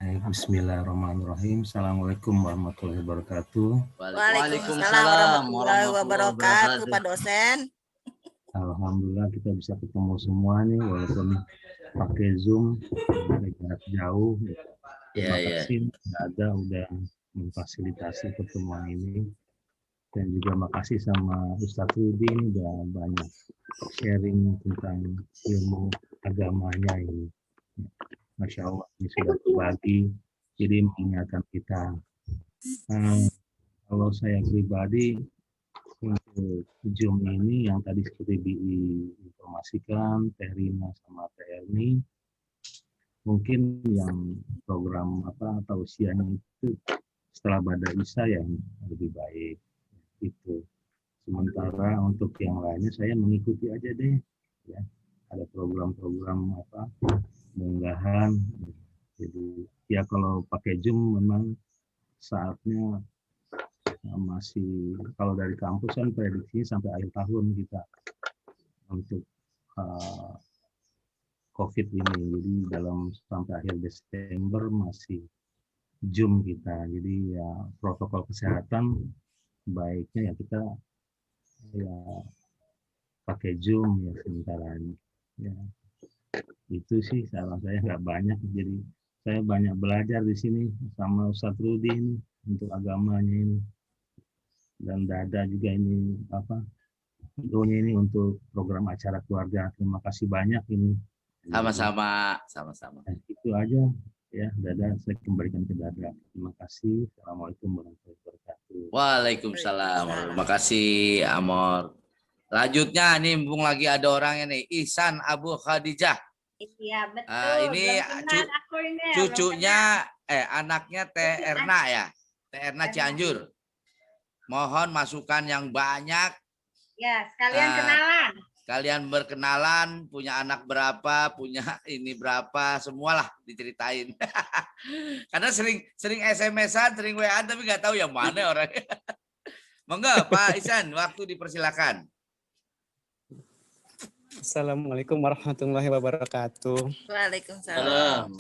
Bismillahirrahmanirrahim. Assalamualaikum warahmatullahi wabarakatuh. Waalaikumsalam warahmatullahi wabarakatuh, Pak dosen. Alhamdulillah kita bisa ketemu semua nih walaupun pakai Zoom dari jarak jauh. Terima kasih ada udah memfasilitasi pertemuan ini, dan juga makasih sama Ustadz Rudi ini udah banyak sharing tentang ilmu agamanya ini. Masya Allah, ini sudah berbagi, jadi mengingatkan kita. Kalau saya pribadi, untuk Zoom ini yang tadi seperti diinformasikan, Teh Rina sama Teh Erni, mungkin yang program atau usianya itu setelah Bada Isya yang lebih baik. Itu. Sementara untuk yang lainnya saya mengikuti aja deh. Ya. Ada program-program munggahan. Jadi ya kalau pakai Zoom memang saatnya masih, kalau dari kampus kan prediksinya sampai akhir tahun kita untuk COVID ini. Jadi dalam sampai akhir Desember masih Zoom kita. Jadi ya protokol kesehatan baiknya ya kita ya pakai Zoom ya sementara ini. Ya. Itu sih saran saya, nggak banyak, jadi saya banyak belajar di sini sama Ustadz Rudi ini untuk agamanya ini, dan Dada juga ini doanya ini untuk program acara keluarga. Terima kasih banyak ini. Sama-sama. Itu aja ya, Dada saya kembalikan ke Dada. Terima kasih. Assalamualaikum warahmatullahi wabarakatuh. Waalaikumsalam. Terima kasih Amor. Selanjutnya nih, mumpung lagi ada orangnya nih, Ihsan Abu Khadijah. Iya, betul. Ini cucunya anaknya Teh Erna ya. Teh Erna Cianjur. Mohon masukan yang banyak. Ya, sekalian kenalan. Kalian berkenalan, punya anak berapa, punya ini berapa, semualah diceritain. Karena sering SMS-an, sering WA, tapi nggak tahu yang mana orangnya. Monggo Pak Ihsan, waktu dipersilakan. Assalamualaikum warahmatullahi wabarakatuh. Waalaikumsalam.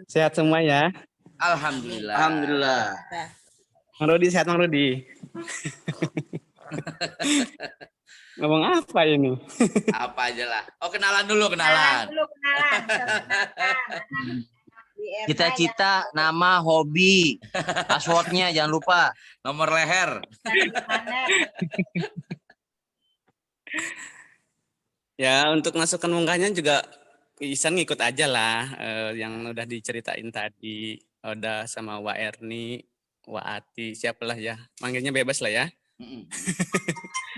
Sehat semua ya? Alhamdulillah. Alhamdulillah. Mang Rudi sehat, Mang Rudi? Ngomong apa ini? Apa aja lah. Oh, kenalan dulu, kenalan. Cita-cita, nama, hobi, passwordnya jangan lupa. Nomor leher. Ya, untuk masukan munggahnya juga Ihsan ngikut aja lah yang udah diceritain tadi. Oda sama Wa Erni, Wa Ati, siapalah ya. Manggilnya bebas lah ya.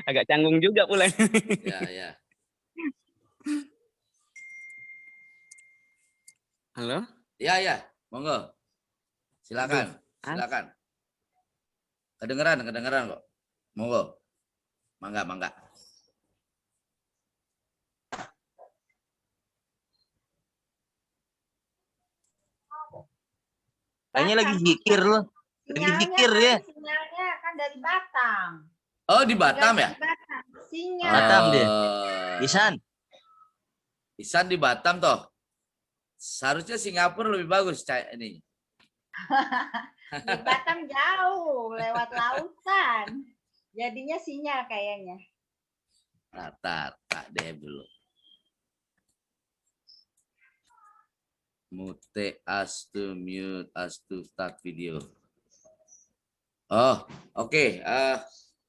Agak canggung juga pula. Ya. Halo? Ya. Monggo. Silakan. Kedengeran kok. Monggo. Mangga. Kayaknya lagi zikir loh. Lagi zikir ya. Sinyalnya kan dari Batam. Oh, di Batam ya? Sinyal. Batam dia. Ihsan di Batam toh. Seharusnya Singapura lebih bagus ini. Di Batam jauh, lewat lautan. Jadinya sinyal kayaknya. Tak DM dulu. Mute us to mute us to start video. Oh, oke.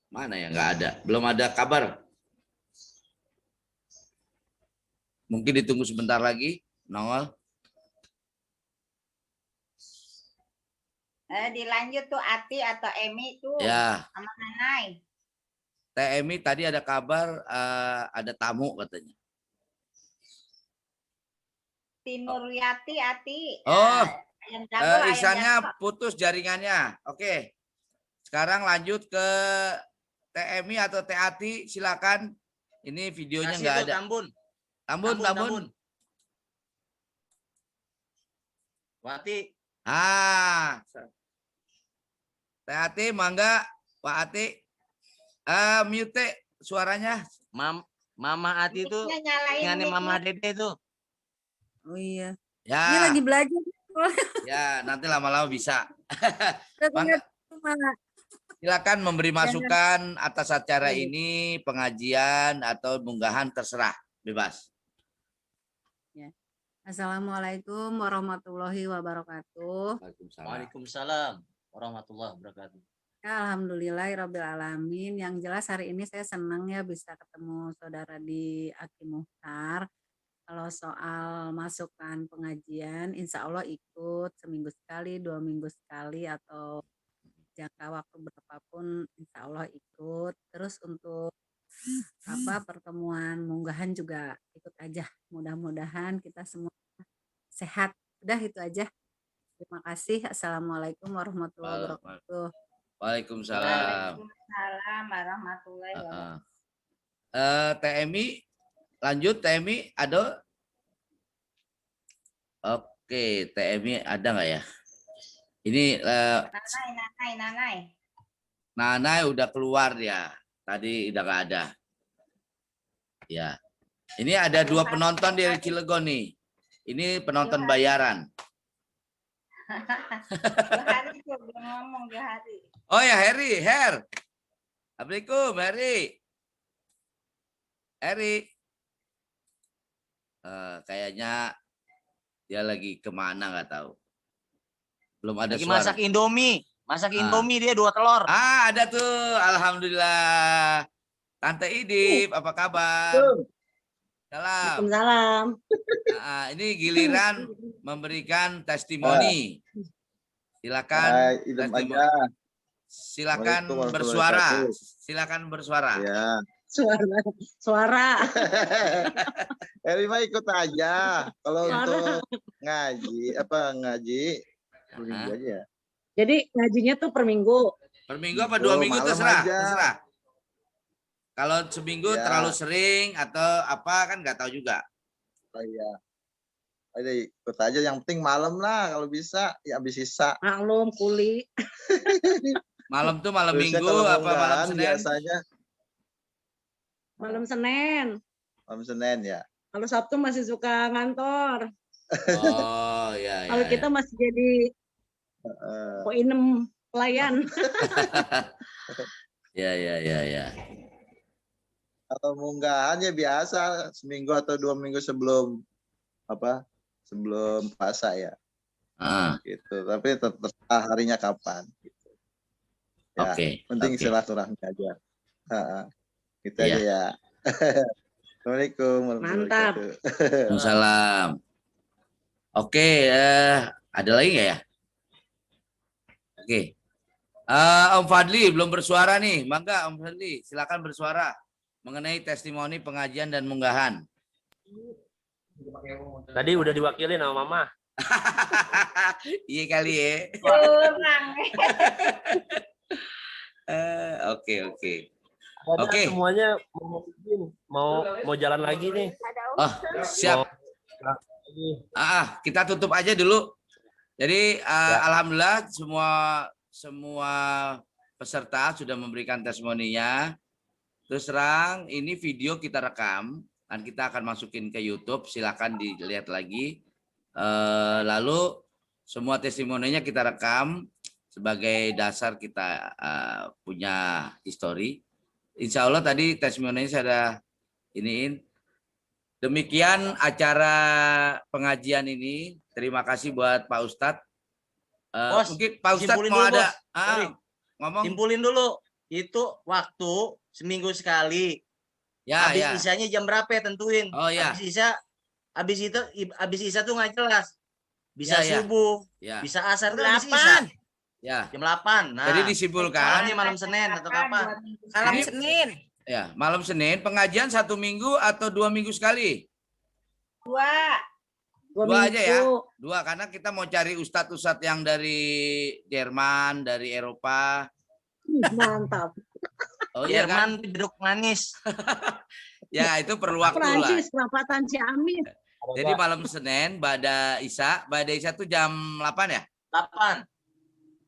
Mana ya? Nggak ada. Belum ada kabar. Mungkin ditunggu sebentar lagi. Nongol. Dilanjut tuh Ati atau Emi tuh Ya. sama Nanai. TMI tadi ada kabar ada tamu katanya. Tinuriati Ati. Oh, ayam jago, ayam Ihsannya jago. putus jaringannya. Oke. Sekarang lanjut ke TMI atau TATI, silakan. Ini videonya Kasih nggak tuh, ada. Tambun. Tambun. Wati. TATI, mangga, Pak Ati. Mute suaranya. Mama Ati tuh Mic-nya nyalain ingatnya mic-nya. Mama Dede tuh. Oh iya. Ya. Ini lagi belajar. Ya, nanti lama-lama bisa. Udah Mangga. Semangat. Silakan memberi masukan atas acara ini, pengajian atau munggahan terserah, bebas. Assalamualaikum warahmatullahi wabarakatuh. Waalaikumsalam warahmatullahi wabarakatuh. Alhamdulillahirrabbilalamin. Yang jelas hari ini saya senang ya bisa ketemu saudara di Aki Muhtar. Kalau soal masukan pengajian, insya Allah ikut seminggu sekali, 2 minggu sekali, atau jangka waktu berapapun, insya Allah ikut. Terus untuk pertemuan munggahan juga ikut aja. Mudah-mudahan kita semua sehat. Udah itu aja. Terima kasih. Assalamualaikum warahmatullahi wabarakatuh. Waalaikumsalam. Waalaikumsalam warahmatullahi wabarakatuh. TMI, lanjut TMI, ada? Oke, TMI ada nggak ya? Ini Nanai udah keluar ya. Tadi udah nggak ada. Ya. Ini ada 2 penonton di Cilegon nih. Ini penonton bayaran. Johari tuh belum ngomong Johari. Oh ya, Her. Assalamualaikum, Heri. Kayaknya dia lagi kemana nggak tahu. Belum ada Lagi suara. masak Indomie. Indomie dia 2 telur. Ada tuh. Alhamdulillah. Tante Idip, apa kabar? Salam. Waalaikumsalam. Ini giliran memberikan testimoni. Silakan. Silakan bersuara. Silakan bersuara. Ya. Suara. Eri mah ikut aja. Kalau untuk ngaji minggu aja ya. Jadi ngajinya tuh per minggu. Per minggu apa 2 minggu malam terserah. aja. Terserah. Kalau seminggu Ya. terlalu sering atau apa kan nggak tahu juga. Oh iya. Ada ikut aja, yang penting malam lah kalau bisa, ya habis sisa. Maklum kuli. Malam tuh malam Biasanya minggu kalau apa malam munggahan Senin? biasanya Malam Senin. malam Senin ya. Kalau Sabtu masih suka ngantor. Oh ya. Kalau kita masih jadi poinem pelayan. Ya. Kalau munggahan ya biasa seminggu atau 2 minggu sebelum puasa ya. Gitu. Tapi terserah harinya kapan. Gitu. Ya, Oke. penting silaturahmi aja. Gitu aja ya. Assalamualaikum warahmatullahi Mantap. wabarakatuh. Waalaikumsalam. Oke, ada lagi nggak ya? Oke. Om Fadli belum bersuara nih. Mangga Om Fadli, silakan bersuara mengenai testimoni pengajian dan munggahan. Tadi udah diwakilin sama Mama. Iya kali ya. Kurang. Oke. Semuanya mau jalan lagi nih. Oh, siap. Kita tutup aja dulu. Jadi alhamdulillah semua peserta sudah memberikan testimoninya. Terus terang ini video kita rekam dan kita akan masukin ke YouTube. Silakan dilihat lagi. Lalu semua testimoninya kita rekam. sebagai dasar kita punya histori. Insya Allah tadi testimoninya saya ada iniin. Demikian acara pengajian ini. Terima kasih buat Pak Ustadz. Bos, Mungkin Pak Ustadz simpulin mau dulu, ada Bos. Sorry. ngomong. Simpulin dulu. Itu waktu seminggu sekali. Ya, habis ya. isanya jam berapa ya, tentuin. Oh ya. Habis isa tuh nggak jelas. Bisa Ya, ya. subuh, Ya. bisa asar tuh habis isa. Ya. Jam 8. Nah, Jadi disimpulkan. malamnya malam Senin atau kapan? Malam Ini- Senin. Ya, malam Senin pengajian 1 minggu atau 2 minggu sekali? 2. 2 aja ya. 2 karena kita mau cari ustadz-ustadz yang dari Jerman, dari Eropa. Mantap. Oh iya kan? Jerman tuh jeruk manis. Ya itu perlu waktu lah. Prancis, perapatan Ciamis. Jadi malam Senin Ba'da Isya tuh jam 8 ya? 8.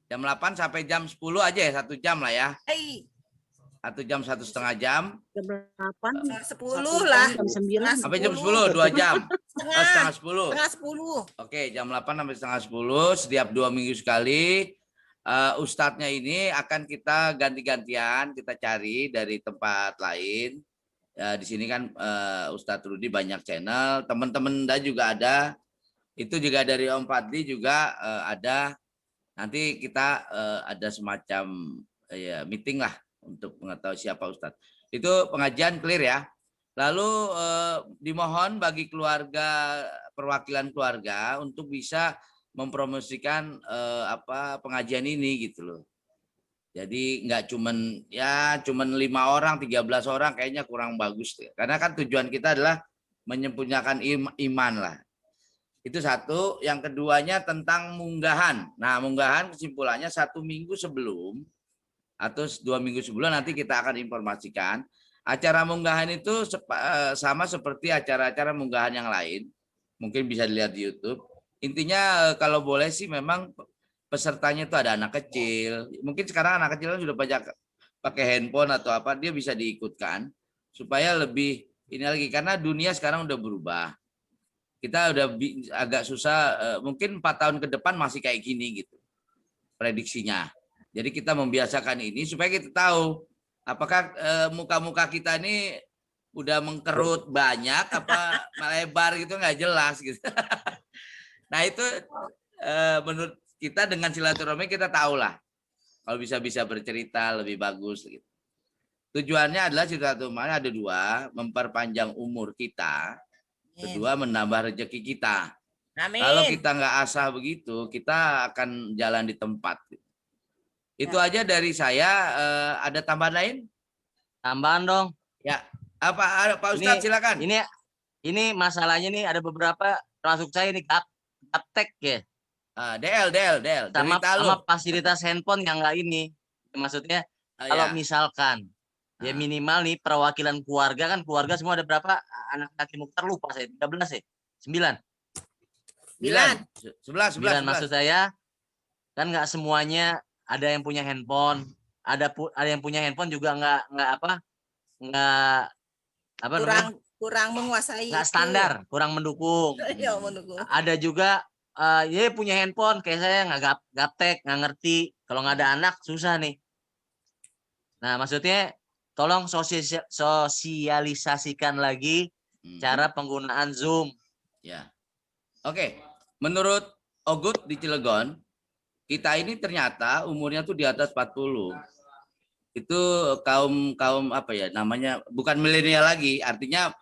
Jam 8 sampai jam 10 aja ya, 1 jam lah ya. 1 jam 1,5 jam. Jam 8. 10 lah. Jam 9. Sampai jam 10, 2 jam. Setengah 10. Setengah 10. Oke, jam 8 sampai setengah 10, setiap 2 minggu sekali. Ustadznya ini akan kita ganti-gantian, kita cari dari tempat lain. Ya, di sini kan Ustadz Rudi banyak channel, teman-teman juga ada. Itu juga dari Om Fadli juga ada. Nanti kita ada semacam meeting lah untuk mengetahui siapa Ustadz. Itu pengajian clear ya. Lalu dimohon bagi keluarga, perwakilan keluarga untuk bisa mempromosikan pengajian ini gitu loh. Jadi nggak cuman 5 orang, 13 orang kayaknya kurang bagus. Karena kan tujuan kita adalah menyempurnakan iman lah. Itu satu. Yang keduanya tentang munggahan. Nah, munggahan kesimpulannya 1 minggu sebelum atau 2 minggu sebelum nanti kita akan informasikan. Acara munggahan itu sama seperti acara-acara munggahan yang lain. Mungkin bisa dilihat di YouTube. Intinya kalau boleh sih memang pesertanya itu ada anak kecil. Mungkin sekarang anak kecil sudah banyak pakai handphone atau apa, dia bisa diikutkan supaya lebih ini lagi karena dunia sekarang udah berubah. Kita udah agak susah, mungkin 4 tahun ke depan masih kayak gini gitu prediksinya. Jadi kita membiasakan ini supaya kita tahu apakah muka-muka kita ini udah mengkerut banyak apa melebar gitu, nggak jelas gitu. Nah itu menurut kita dengan silaturahmi kita tahulah kalau bisa bercerita lebih bagus gitu. Tujuannya adalah silaturahmi ada 2, memperpanjang umur kita, kedua menambah rezeki kita. Amin. Kalau kita nggak asah begitu, kita akan jalan di tempat. Itu aja dari saya. Ada tambahan lain? Tambahan dong. Ya. Apa Pak Ustadz silakan. Ini masalahnya nih ada beberapa termasuk saya nih gaptek ya. DL. Sama fasilitas handphone yang nggak ini. Maksudnya kalau misalkan ya minimal nih perwakilan keluarga kan keluarga semua ada berapa anak laki Mukhtar lupa saya 13 ya 9 maksud saya kan nggak semuanya ada yang punya handphone ada yang punya handphone juga nggak kurang menguasai nggak standar kurang mendukung. Ya, mendukung. Ada juga punya handphone kayak saya nggak gaptek nggak ngerti kalau nggak ada anak susah nih. Nah maksudnya tolong sosialisasikan lagi cara penggunaan Zoom. Ya. Oke. Menurut Ogut di Cilegon, kita ini ternyata umurnya tuh di atas 40. Itu kaum apa ya namanya, bukan milenial lagi, artinya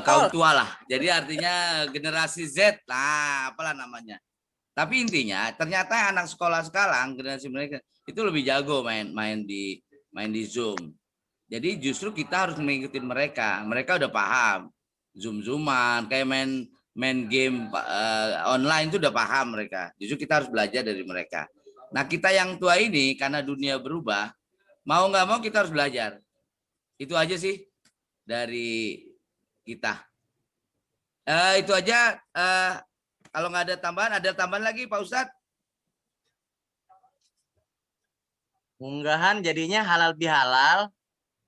kaum tua lah. Jadi artinya generasi Z, nah apalah namanya. Tapi intinya ternyata anak sekolah sekarang generasi mereka itu lebih jago main di Zoom. Jadi justru kita harus mengikuti mereka. Mereka udah paham Zoom-Zooman, kayak main game online itu udah paham mereka. Justru kita harus belajar dari mereka. Nah kita yang tua ini karena dunia berubah, mau nggak mau kita harus belajar. Itu aja sih dari kita. Itu aja. Kalau nggak ada tambahan lagi Pak Ustadz? Unggahan jadinya halal bihalal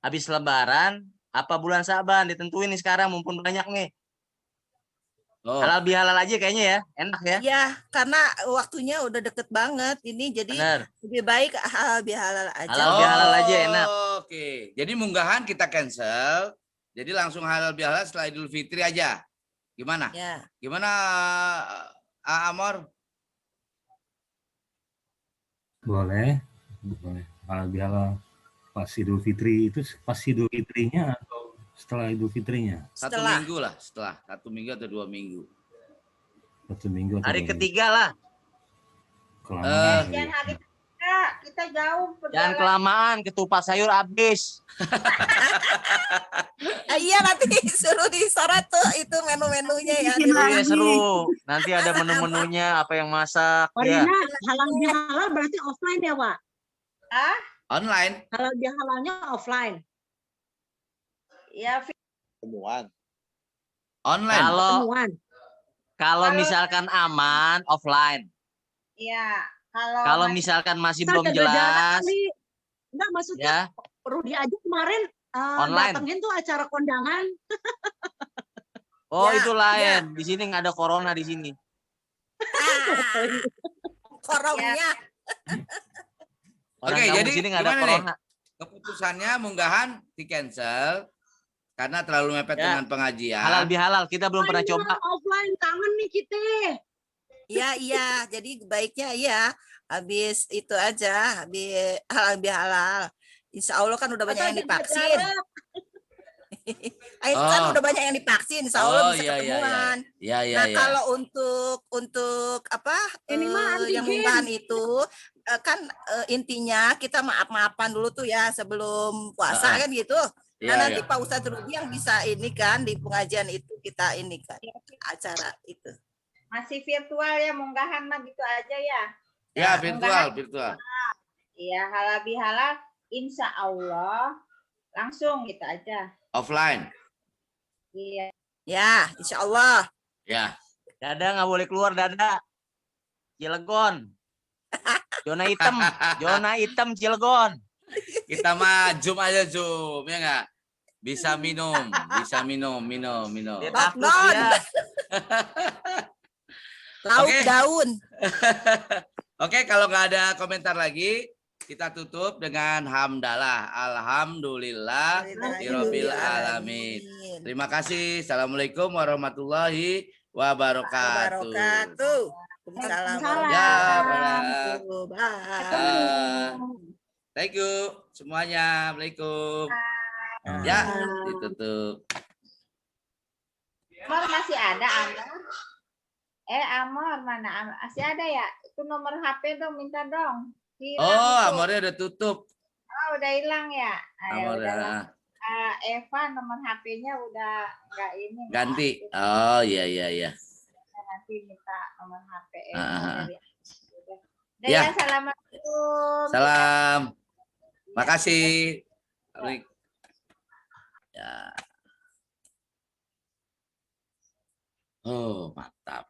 habis lebaran apa bulan Saban ditentuin nih sekarang mumpun banyak nih. Oh. Halal bihalal aja kayaknya ya, enak ya. Ya, karena waktunya udah deket banget ini, jadi Benar. lebih baik halal bihalal aja. Halal bihalal aja enak. Oke. Jadi munggahan kita cancel. Jadi langsung halal bihalal setelah Idul Fitri aja. Gimana? Ya. Gimana Amor? Boleh. Halal bihalal pas Idul Fitri itu pas Idul Fitrinya atau setelah Idul Fitrinya? Satu minggu lah, setelah 1 minggu atau 2 minggu. 1 minggu atau Hari 2 minggu? ketiga lah. Kelamaan kali Jangan ya. hari ketiga, kita jauh Jangan perjalanan. kelamaan, ketupat sayur habis. Iya, nanti suruh disorot tuh itu menu-menunya ya. Iya seru. Nanti ada menu-menunya, apa yang masak. Ya. Marina, halal bihalal berarti offline ya, Wak? Online. Halal bihalalnya offline. Ya, Temuan. Online. Kalau misalkan aman offline. iya. Kalau misalkan masih belum jelas, Enggak, maksudnya Rudi aja kemarin online. datengin tuh acara kondangan. Oh Ya, itu lain. Di sini nggak ada corona di sini. Korongnya. Orang Oke, kampung jadi sini nggak ada gimana nih? corona. Keputusannya munggahan di cancel karena terlalu mepet Ya. dengan pengajian. Halal bihalal kita belum pernah Marina, coba. offline kangen nih kita. Iya, jadi baiknya ya habis itu aja, habis halal bihalal. Insya Allah kan udah banyak yang divaksin. Kan udah banyak yang divaksin, Insya Allah bisa ketemuan. Nah, kalau untuk apa yang munggahan itu kan intinya kita maaf-maafan dulu tuh ya sebelum puasa kan gitu. Nah, nanti Pak Ustadz Rudi yang bisa ini kan di pengajian itu kita ini kan acara itu. masih virtual ya, munggahan mah gitu aja ya. Ya, virtual. Iya, halal bihalal insya Allah langsung gitu aja. Offline. Iya. Ya, insya Allah. Ya. Dada nggak boleh keluar, Dada. Cilegon. Zona hitam Cilegon. Kita mah zoom aja zoom, ya nggak? Bisa minum. Dia takut ya. Lauk daun. Oke, kalau nggak ada komentar lagi, kita tutup dengan hamdalah. Alhamdulillah rabbil alamin. Terima kasih. Assalamualaikum warahmatullahi wabarakatuh. Waalaikumsalam. Thank you semuanya. Assalamualaikum. Ya, ditutup. Amor masih ada, Amor? Amor mana? Masih ada ya? Itu nomor HP dong, minta dong. Amornya udah tutup. Oh, udah hilang ya? Amornya. Eva nomor HP-nya udah nggak ini. Ganti. Oh, iya. Nanti minta nomor HP. Ya. Assalamualaikum. Salam. Makasih. Ya. Oh, mantap.